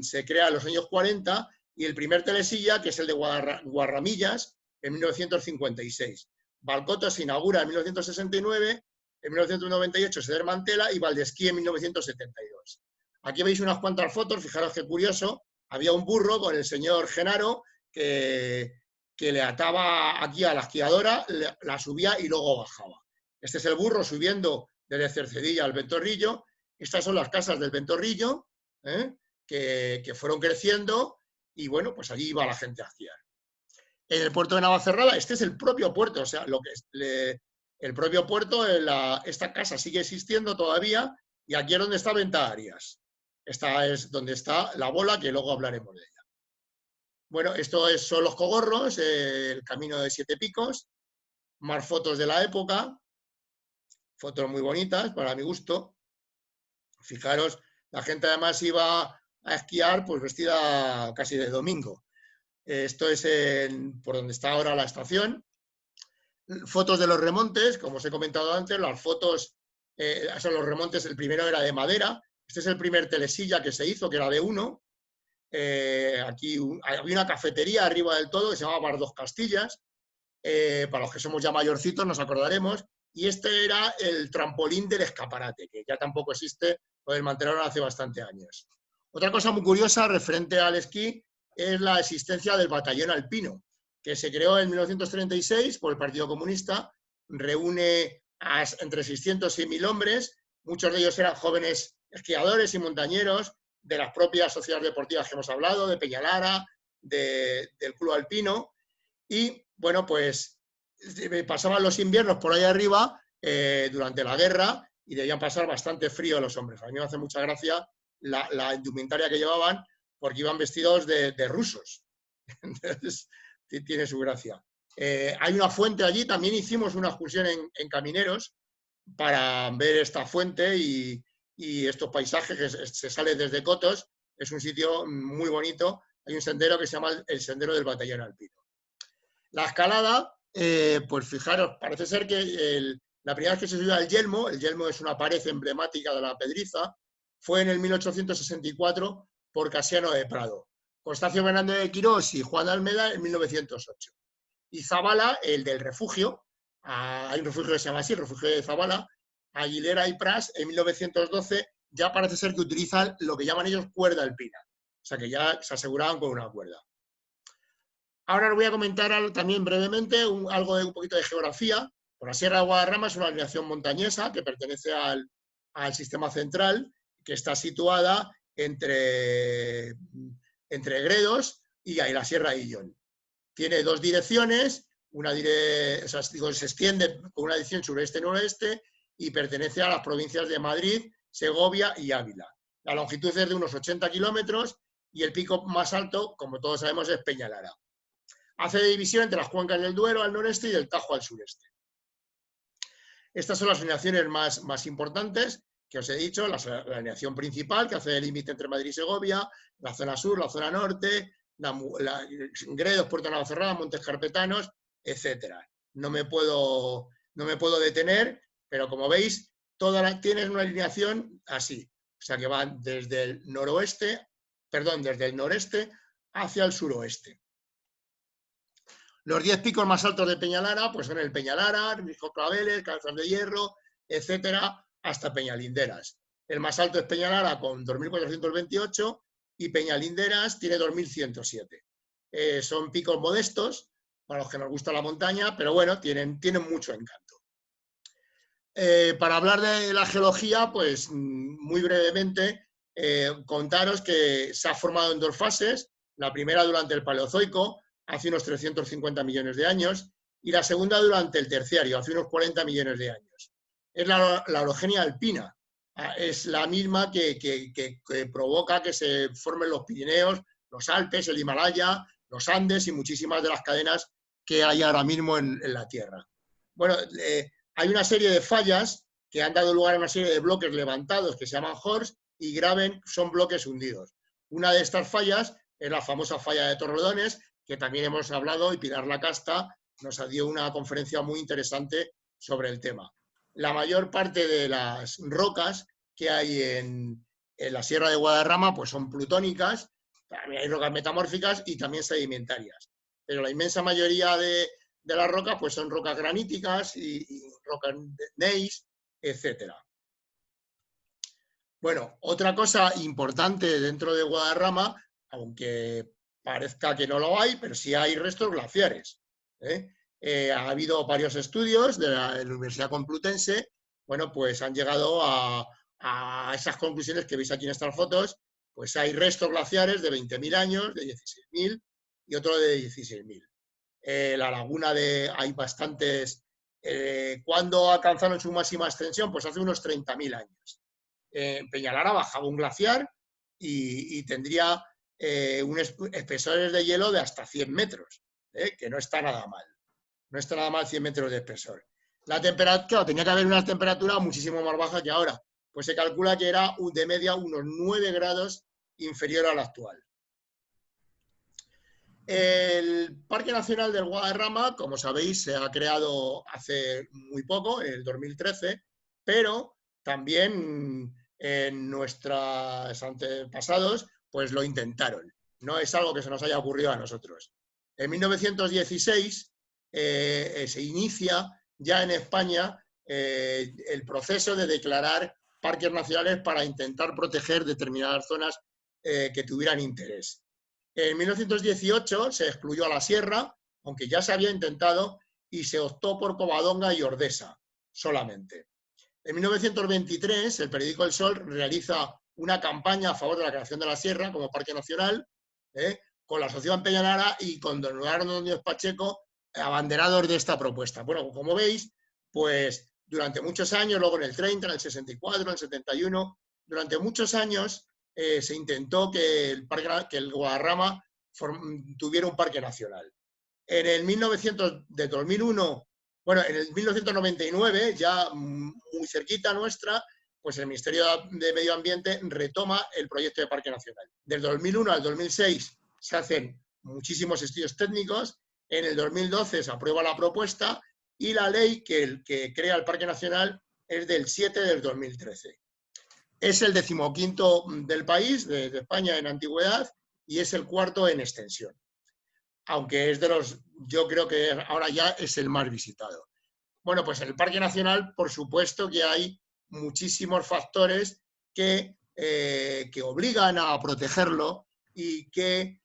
se crea en los años 40 y el primer telesilla, que es el de Guarramillas, en 1956. Valcoto se inaugura en 1969, en 1998 se desmantela y Valdesquí en 1972. Aquí veis unas cuantas fotos, fijaros qué curioso, había un burro con el señor Genaro que le ataba aquí a la esquiadora, la subía y luego bajaba. Este es el burro subiendo desde Cercedilla al Ventorrillo. Estas son las casas del Ventorrillo, que fueron creciendo y bueno, pues allí iba la gente a esquiar. En el puerto de Navacerrada, este es el propio puerto, o sea, el propio puerto, esta casa sigue existiendo todavía y aquí es donde está Venta Arias. Esta es donde está la bola, que luego hablaremos de ella. Bueno, esto son los Cogorros, el camino de 7 picos, más fotos de la época, fotos muy bonitas para mi gusto. Fijaros, la gente además iba a esquiar pues vestida casi de domingo. Esto es por donde está ahora la estación. Fotos de los remontes, como os he comentado antes, las fotos son los remontes, el primero era de madera. Este es el primer telesilla que se hizo, que era de 1. Aquí había una cafetería arriba del todo que se llamaba Bar Dos Castillas. Para los que somos ya mayorcitos nos acordaremos. Y este era el trampolín del escaparate, que ya tampoco existe, lo desmantelaron hace bastante años. Otra cosa muy curiosa referente al esquí es la existencia del batallón alpino, que se creó en 1936 por el Partido Comunista, reúne entre 600 y 1000 hombres, muchos de ellos eran jóvenes esquiadores y montañeros, de las propias sociedades deportivas que hemos hablado, de Peñalara, del Club Alpino, y bueno, pues pasaban los inviernos por ahí arriba durante la guerra y debían pasar bastante frío los hombres. A mí me hace mucha gracia la indumentaria que llevaban porque iban vestidos de rusos. Entonces, tiene su gracia. Hay una fuente allí, también hicimos una excursión en camineros para ver esta fuente y estos paisajes que se sale desde Cotos. Es un sitio muy bonito. Hay un sendero que se llama el Sendero del Batallón Alpino. La escalada, pues fijaros, parece ser que la primera vez que se subió al Yelmo es una pared emblemática de la Pedriza, fue en el 1864 por Casiano de Prado. Constancio Fernández de Quirós y Juan de Almeda en 1908. Y Zabala, el del refugio, hay un refugio que se llama así, el refugio de Zabala, Aguilera y Pras, en 1912, ya parece ser que utilizan lo que llaman ellos cuerda alpina. O sea que ya se aseguraban con una cuerda. Ahora os voy a comentar también brevemente algo de un poquito de geografía. Por la Sierra de Guadarrama es una alineación montañesa que pertenece al sistema central, que está situada entre Gredos y ahí la Sierra de Illón. Tiene dos direcciones, se extiende con una dirección sureste-noroeste y pertenece a las provincias de Madrid, Segovia y Ávila. La longitud es de unos 80 kilómetros y el pico más alto, como todos sabemos, es Peñalara. Hace división entre las cuencas del Duero al noreste y del Tajo al sureste. Estas son las alineaciones más importantes que os he dicho, la alineación principal que hace el límite entre Madrid y Segovia, la zona sur, la zona norte, Gredos, Puerto Navacerrada, Montes Carpetanos, etc. No me puedo detener, pero como veis, tienen una alineación así. O sea que van desde el noreste hacia el suroeste. Los 10 picos más altos de Peñalara pues son el Peñalara, Risco Claveles, Cabezas de Hierro, etcétera, hasta Peñalinderas. El más alto es Peñalara con 2.428 y Peñalinderas tiene 2.107. Son picos modestos para los que nos gusta la montaña, pero bueno, tienen mucho encanto. Para hablar de la geología, pues muy brevemente, contaros que se ha formado en dos fases. La primera durante el Paleozoico, hace unos 350 millones de años, y la segunda durante el Terciario, hace unos 40 millones de años. Es la orogenia alpina, es la misma que provoca que se formen los Pirineos, los Alpes, el Himalaya, los Andes y muchísimas de las cadenas que hay ahora mismo en la Tierra. Bueno, hay una serie de fallas que han dado lugar a una serie de bloques levantados que se llaman Horst y Graben, son bloques hundidos. Una de estas fallas es la famosa falla de Torrelodones, que también hemos hablado, y Pilar Lacasta nos dio una conferencia muy interesante sobre el tema. La mayor parte de las rocas que hay en la Sierra de Guadarrama pues son plutónicas, también hay rocas metamórficas y también sedimentarias. Pero la inmensa mayoría de las rocas pues son rocas graníticas y rocas gneiss, etc. Bueno, otra cosa importante dentro de Guadarrama, aunque parezca que no lo hay, pero sí hay restos glaciares. Ha habido varios estudios de la Universidad Complutense, bueno, pues han llegado a esas conclusiones que veis aquí en estas fotos, pues hay restos glaciares de 20.000 años, de 16.000 y otro de 16.000. La laguna hay bastantes. ¿Cuándo alcanzaron su máxima extensión? Pues hace unos 30.000 años. En Peñalara bajaba un glaciar y tendría unos espesores de hielo de hasta 100 metros, que no está nada mal. No está nada mal 100 metros de espesor. La temperatura, claro, tenía que haber una temperatura muchísimo más baja que ahora. Pues se calcula que era de media unos 9 grados inferior al actual. El Parque Nacional del Guadarrama, como sabéis, se ha creado hace muy poco, en el 2013, pero también en nuestros antepasados pues lo intentaron. No es algo que se nos haya ocurrido a nosotros. En 1916 se inicia ya en España el proceso de declarar parques nacionales para intentar proteger determinadas zonas que tuvieran interés. En 1918 se excluyó a la Sierra, aunque ya se había intentado, y se optó por Covadonga y Ordesa solamente. En 1923, el periódico El Sol realiza una campaña a favor de la creación de la sierra como parque nacional, con la Asociación Peñalara y con don Leonardo Díaz Pacheco, abanderados de esta propuesta. Bueno, como veis, pues durante muchos años, luego en el 30, en el 64, en el 71, durante muchos años se intentó que el Guadarrama tuviera un parque nacional. En el 2001, bueno, en el 1999, ya muy cerquita nuestra, pues el Ministerio de Medio Ambiente retoma el proyecto de Parque Nacional. Del 2001 al 2006 se hacen muchísimos estudios técnicos, en el 2012 se aprueba la propuesta y la ley que crea el Parque Nacional es del 7 del 2013. Es el 15º del país, de España en antigüedad, y es el 4º en extensión. Aunque es de los, yo creo que ahora ya es el más visitado. Bueno, pues en el Parque Nacional, por supuesto que hay muchísimos factores que obligan a protegerlo y que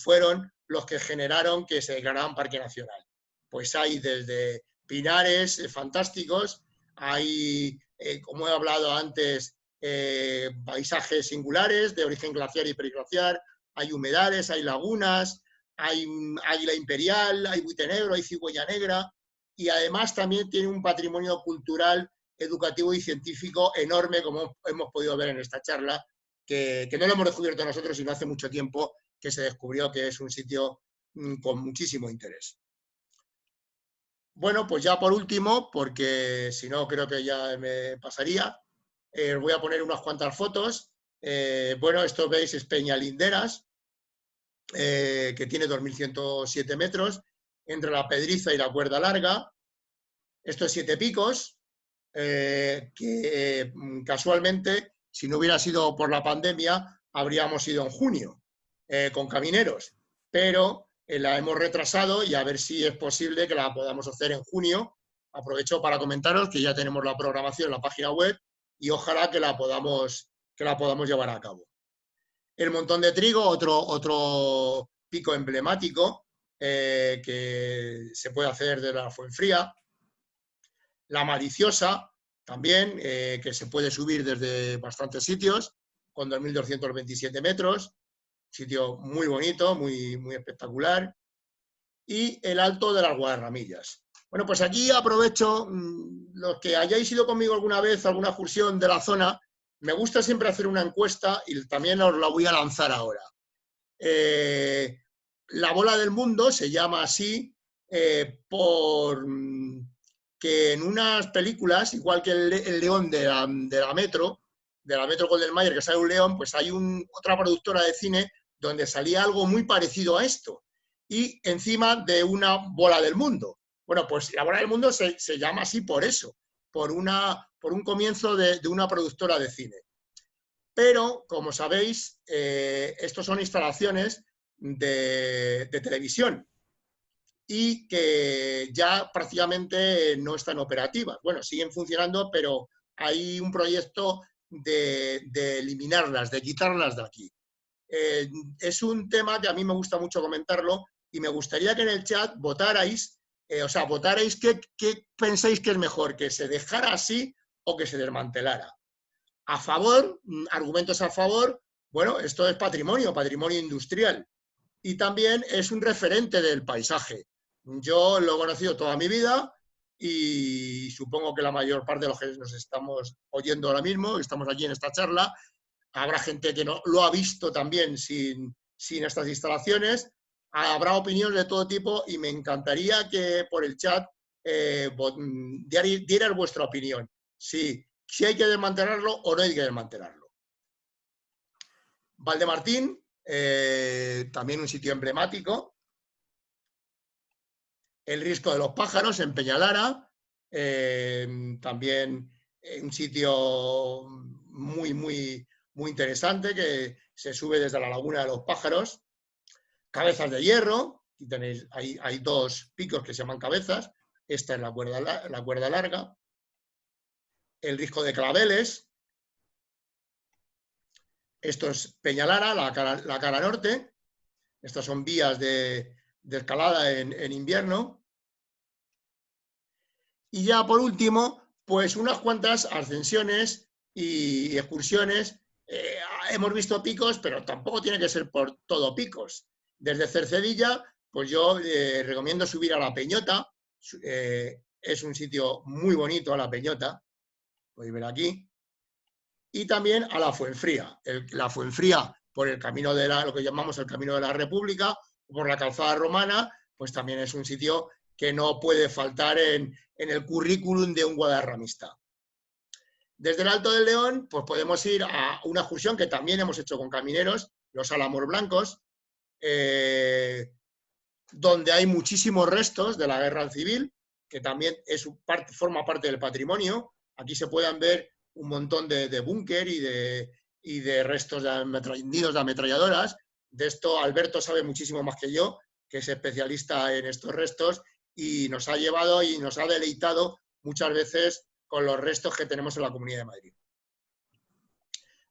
fueron los que generaron que se declararan Parque Nacional. Pues hay desde pinares fantásticos, hay, como he hablado antes, paisajes singulares de origen glaciar y periglaciar, hay humedales, hay lagunas, hay águila imperial, hay buite negro, hay cigüeña negra, y además también tiene un patrimonio cultural, educativo y científico enorme, como hemos podido ver en esta charla, que no lo hemos descubierto nosotros, sino hace mucho tiempo que se descubrió que es un sitio con muchísimo interés. Bueno, pues ya por último, porque si no creo que ya me pasaría, os voy a poner unas cuantas fotos. Bueno, esto veis es Peñalinderas, que tiene 2.107 metros, entre la Pedriza y la Cuerda Larga. Esto es Siete Picos, que casualmente, si no hubiera sido por la pandemia, habríamos ido en junio con camineros, pero la hemos retrasado y a ver si es posible que la podamos hacer en junio. Aprovecho para comentaros que ya tenemos la programación en la página web y ojalá que la podamos llevar a cabo. El Montón de Trigo, otro pico emblemático que se puede hacer de la Fuenfría. La Maliciosa, también, que se puede subir desde bastantes sitios, con 2.227 metros, sitio muy bonito, muy, muy espectacular. Y el Alto de las Guadarramillas. Bueno, pues aquí aprovecho, los que hayáis ido conmigo alguna vez a alguna excursión de la zona, me gusta siempre hacer una encuesta y también os la voy a lanzar ahora. La bola del mundo se llama así por que en unas películas, igual que el león de la Metro Golden-Mayer, que sale un león, pues hay otra productora de cine donde salía algo muy parecido a esto, y encima de una bola del mundo. Bueno, pues la bola del mundo se llama así por eso, por un comienzo de una productora de cine. Pero, como sabéis, estos son instalaciones de televisión y que ya prácticamente no están operativas. Bueno, siguen funcionando, pero hay un proyecto de eliminarlas, de quitarlas de aquí. Es un tema que a mí me gusta mucho comentarlo y me gustaría que en el chat votarais, votarais qué pensáis que es mejor, que se dejara así o que se desmantelara. A favor, argumentos a favor, bueno, esto es patrimonio industrial y también es un referente del paisaje. Yo lo he conocido toda mi vida y supongo que la mayor parte de los que nos estamos oyendo ahora mismo, estamos aquí en esta charla, habrá gente que no lo ha visto también sin estas instalaciones, habrá opiniones de todo tipo y me encantaría que por el chat dierais vuestra opinión. Si hay que desmantelarlo o no hay que desmantelarlo. Valdemartín, también un sitio emblemático. El Risco de los Pájaros en Peñalara, también un sitio muy, muy, muy interesante que se sube desde la Laguna de los Pájaros. Cabezas de Hierro, aquí tenéis, hay dos picos que se llaman cabezas, esta es la cuerda larga. El Risco de Claveles, esto es Peñalara, la cara norte, estas son vías de escalada en invierno. Y ya por último, pues unas cuantas ascensiones y excursiones. Hemos visto picos, pero tampoco tiene que ser por todo picos. Desde Cercedilla, pues yo recomiendo subir a La Peñota. Es un sitio muy bonito, a La Peñota. Podéis ver aquí. Y también a la Fuenfría. La Fuenfría, por el camino de lo que llamamos el Camino de la República, por la Calzada Romana, pues también es un sitio que no puede faltar en el currículum de un guadarramista. Desde el Alto del León, pues podemos ir a una excursión que también hemos hecho con camineros, los Álamos Blancos, donde hay muchísimos restos de la guerra civil, que también forma parte del patrimonio. Aquí se pueden ver un montón de búnker y de restos nidos de ametralladoras. De esto Alberto sabe muchísimo más que yo, que es especialista en estos restos, y nos ha llevado y nos ha deleitado muchas veces con los restos que tenemos en la Comunidad de Madrid.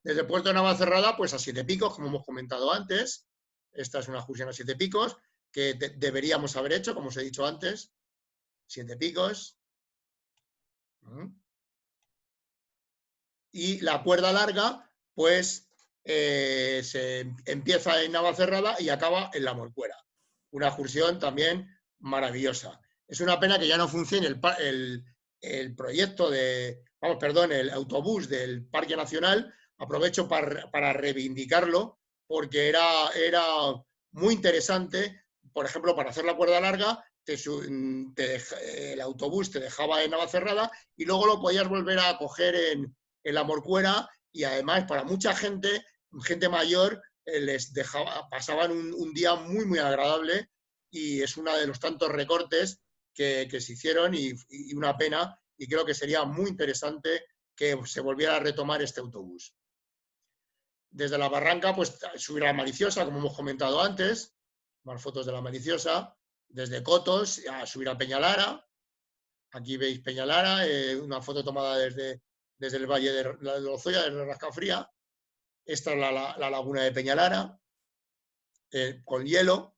Desde el puerto de Navacerrada, pues a Siete Picos, como hemos comentado antes. Esta es una excursión a Siete Picos que deberíamos haber hecho, como os he dicho antes. Siete Picos. Y la cuerda larga, pues se empieza en Navacerrada y acaba en La Morcuera. Una excursión también maravillosa. Es una pena que ya no funcione el proyecto el autobús del Parque Nacional. Aprovecho para reivindicarlo, porque era muy interesante. Por ejemplo, para hacer la cuerda larga, el autobús te dejaba en Navacerrada y luego lo podías volver a coger en La Morcuera, y además para mucha gente mayor, pasaban un día muy, muy agradable, y es uno de los tantos recortes que se hicieron, y una pena, y creo que sería muy interesante que se volviera a retomar este autobús. Desde la Barranca, pues subir a la Maliciosa, como hemos comentado antes, más fotos de la Maliciosa. Desde Cotos a subir a Peñalara. Aquí veis Peñalara, una foto tomada desde el Valle de Lozoya, desde Rascafría. Esta es la laguna de Peñalara, con hielo.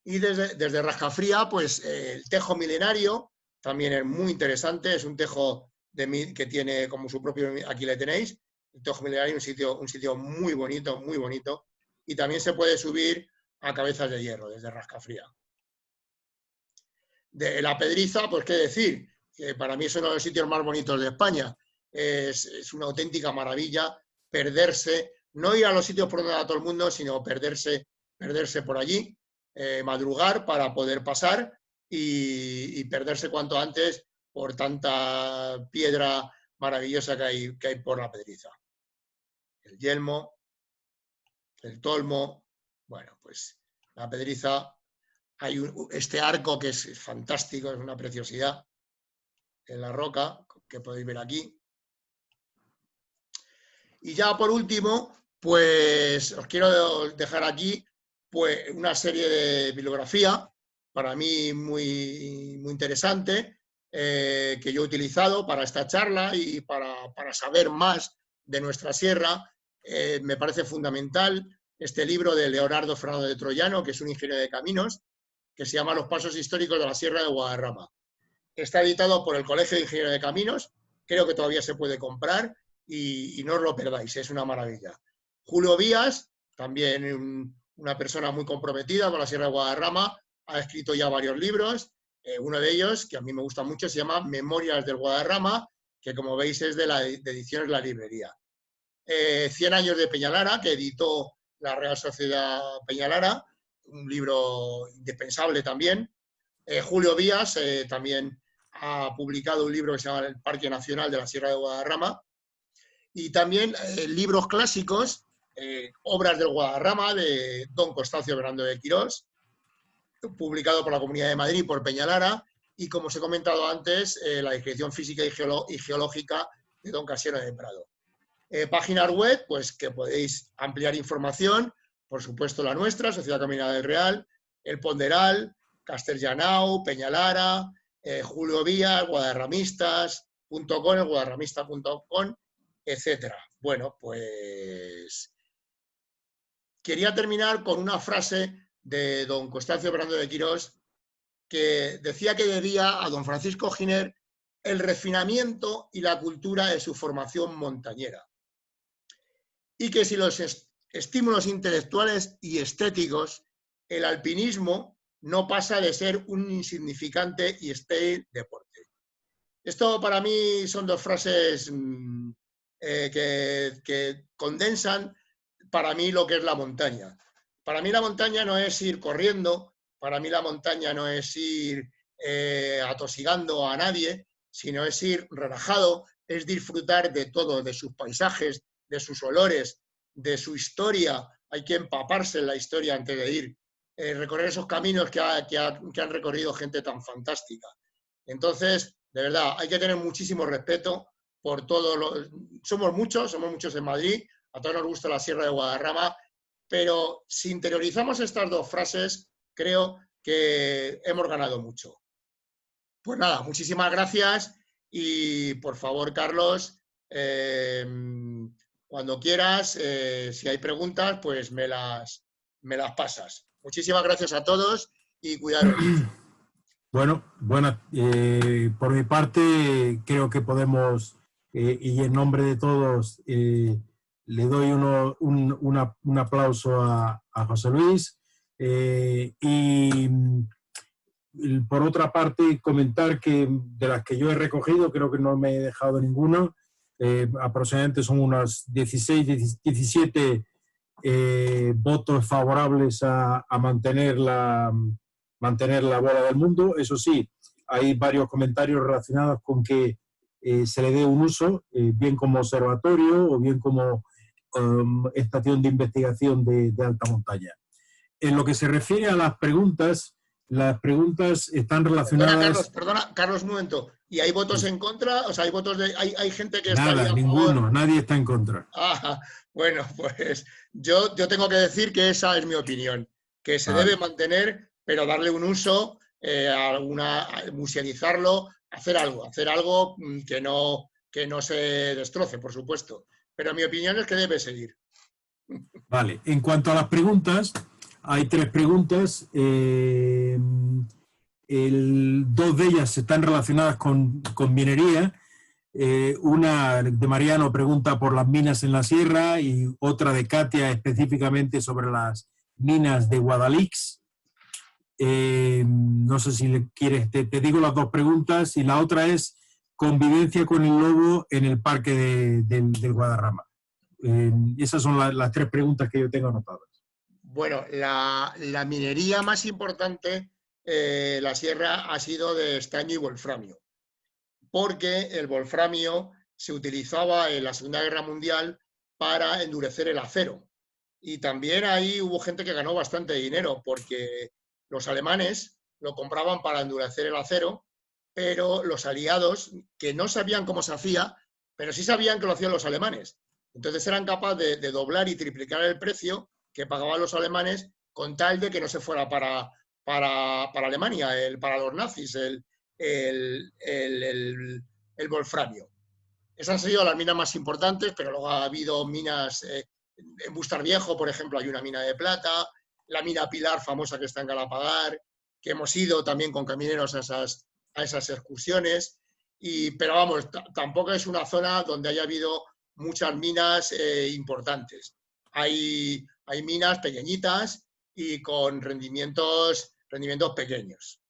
Y desde Rascafría, pues el Tejo Milenario también es muy interesante. Es un tejo que tiene como su propio, aquí le tenéis, el Tejo Milenario, un sitio muy bonito, muy bonito. Y también se puede subir a Cabezas de Hierro desde Rascafría. De La Pedriza, pues qué decir, que para mí es uno de los sitios más bonitos de España. Es una auténtica maravilla perderse, no ir a los sitios por donde va todo el mundo, sino perderse por allí, madrugar para poder pasar y perderse cuanto antes por tanta piedra maravillosa que hay por La Pedriza. El Yelmo, el Tolmo, bueno, pues La Pedriza. Hay este arco que es fantástico, es una preciosidad en la roca, que podéis ver aquí. Y ya por último, pues os quiero dejar aquí pues una serie de bibliografía, para mí muy, muy interesante, que yo he utilizado para esta charla y para saber más de nuestra sierra. Me parece fundamental este libro de Leonardo Ferrando de Troyano, que es un ingeniero de caminos, que se llama Los Pasos Históricos de la Sierra de Guadarrama. Está editado por el Colegio de Ingenieros de Caminos, creo que todavía se puede comprar, y no os lo perdáis, es una maravilla. Julio Vías, también una persona muy comprometida con la Sierra de Guadarrama, ha escrito ya varios libros. Uno de ellos, que a mí me gusta mucho, se llama Memorias del Guadarrama, que como veis es de Ediciones La Librería. 100 años de Peñalara, que editó la Real Sociedad Peñalara, un libro indispensable también. Julio Vías también ha publicado un libro que se llama El Parque Nacional de la Sierra de Guadarrama. Y también libros clásicos, Obras del Guadarrama, de don Constancio Bernardo de Quirós, publicado por la Comunidad de Madrid, por Peñalara, y como os he comentado antes, la descripción física y geológica de don Casiano de Prado. Páginas web, pues que podéis ampliar información, por supuesto la nuestra, Sociedad Caminera del Real, El Ponderal, Castellanao, Peñalara, Julio Vías, guadarramistas.com, guadarramista.com, etcétera. Bueno, pues quería terminar con una frase de don Constancio Bernardo de Quirós, que decía que debía a don Francisco Giner el refinamiento y la cultura de su formación montañera. Y que sin los estímulos intelectuales y estéticos, el alpinismo no pasa de ser un insignificante y estéril deporte. Esto para mí son dos frases que condensan para mí lo que es la montaña. Para mí la montaña no es ir corriendo, para mí la montaña no es ir atosigando a nadie, sino es ir relajado, es disfrutar de todo, de sus paisajes, de sus olores, de su historia. Hay que empaparse en la historia antes de ir. Recorrer esos caminos que han recorrido gente tan fantástica. Entonces, de verdad, hay que tener muchísimo respeto por todo lo... Somos muchos en Madrid, a todos nos gusta la Sierra de Guadarrama, pero si interiorizamos estas dos frases, creo que hemos ganado mucho. Pues nada, muchísimas gracias y por favor, Carlos, cuando quieras, si hay preguntas, pues me las pasas. Muchísimas gracias a todos y cuidaros mucho. Bueno, por mi parte creo que podemos, y en nombre de todos, le doy un aplauso a José Luis. Y por otra parte, comentar que de las que yo he recogido, creo que no me he dejado ninguno, aproximadamente son unos 16, 17 votos favorables a mantener la bola del mundo. Eso sí, hay varios comentarios relacionados con que se le dé un uso, bien como observatorio o bien como estación de investigación de alta montaña. En lo que se refiere a las preguntas están relacionadas... Perdona, Carlos, un momento. ¿Y hay votos en contra? O sea, hay votos hay gente que estaría a favor. Ninguno, nadie está en contra. Ah, bueno, pues yo tengo que decir que esa es mi opinión, que se debe mantener, pero darle un uso, musealizarlo, hacer algo que no se destroce, por supuesto. Pero mi opinión es que debe seguir. Vale, en cuanto a las preguntas, hay 3 preguntas. 2 de ellas están relacionadas con minería. Una de Mariano pregunta por las minas en la sierra y otra de Katia específicamente sobre las minas de Guadalix. No sé si le quieres, te digo las 2 preguntas, y la otra es convivencia con el lobo en el parque del Guadarrama. Esas son las 3 preguntas que yo tengo anotadas. Bueno, la minería más importante, la sierra, ha sido de estaño y wolframio, porque el wolframio se utilizaba en la Segunda Guerra Mundial para endurecer el acero. Y también ahí hubo gente que ganó bastante dinero, porque los alemanes lo compraban para endurecer el acero, pero los aliados, que no sabían cómo se hacía, pero sí sabían que lo hacían los alemanes. Entonces eran capaces de doblar y triplicar el precio que pagaban los alemanes con tal de que no se fuera para Alemania, para los nazis, el wolframio. Esas han sido las minas más importantes, pero luego ha habido minas, en Bustar Viejo, por ejemplo, hay una mina de plata, la mina Pilar, famosa, que está en Galapagar, que hemos ido también con camineros a esas excursiones, pero vamos, tampoco es una zona donde haya habido muchas minas importantes. Hay minas pequeñitas y con rendimientos pequeños.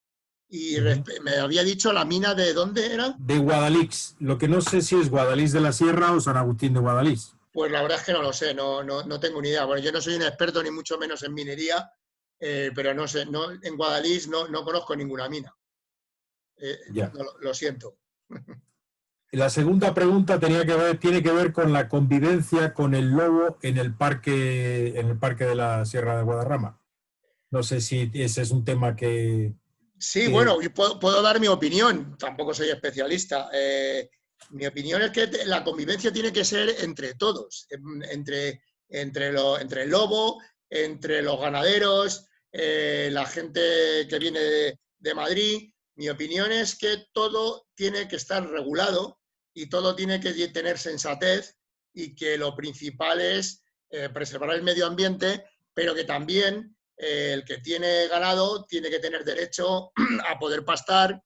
Y me había dicho la mina de ¿dónde era? De Guadalix. Lo que no sé si es Guadalix de la Sierra o San Agustín de Guadalix. Pues la verdad es que no lo sé, no tengo ni idea. Bueno, yo no soy un experto ni mucho menos en minería, pero no sé, en Guadalix no conozco ninguna mina. Lo siento. La segunda pregunta tiene que ver con la convivencia con el lobo en el parque de la Sierra de Guadarrama. No sé si ese es un tema que... Sí, bueno, puedo dar mi opinión, tampoco soy especialista. Mi opinión es que la convivencia tiene que ser entre todos, entre el lobo, entre los ganaderos, la gente que viene de Madrid. Mi opinión es que todo tiene que estar regulado y todo tiene que tener sensatez, y que lo principal es preservar el medio ambiente, pero que también el que tiene ganado tiene que tener derecho a poder pastar,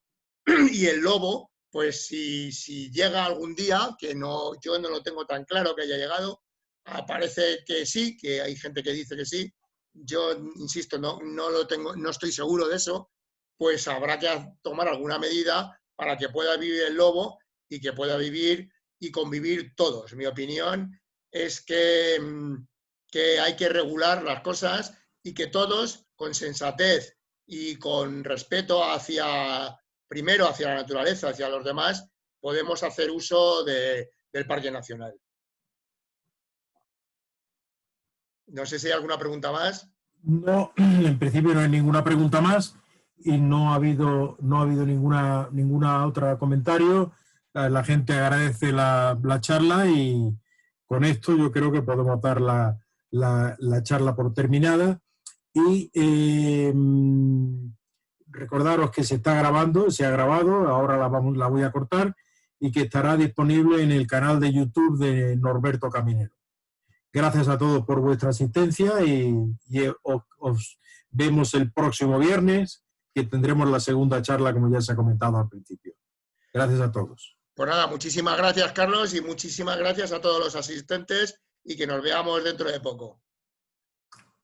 y el lobo pues si llega algún día, que no, yo no lo tengo tan claro que haya llegado, parece que sí, que hay gente que dice que sí, yo insisto, no lo tengo, no estoy seguro de eso, pues habrá que tomar alguna medida para que pueda vivir el lobo y que pueda vivir y convivir todos. Mi opinión es que hay que regular las cosas y que todos, con sensatez y con respeto primero hacia la naturaleza, hacia los demás, podemos hacer uso del Parque Nacional. No sé si hay alguna pregunta más. No, en principio no hay ninguna pregunta más y no ha habido ninguna otra comentario. La gente agradece la charla y con esto yo creo que podemos dar la charla por terminada. Y recordaros que se está grabando, se ha grabado, ahora la voy a cortar y que estará disponible en el canal de YouTube de Norberto Caminero. Gracias a todos por vuestra asistencia y os vemos el próximo viernes, que tendremos la segunda charla, como ya se ha comentado al principio. Gracias a todos. Pues nada, muchísimas gracias, Carlos, y muchísimas gracias a todos los asistentes y que nos veamos dentro de poco.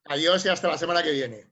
Adiós y hasta la semana que viene.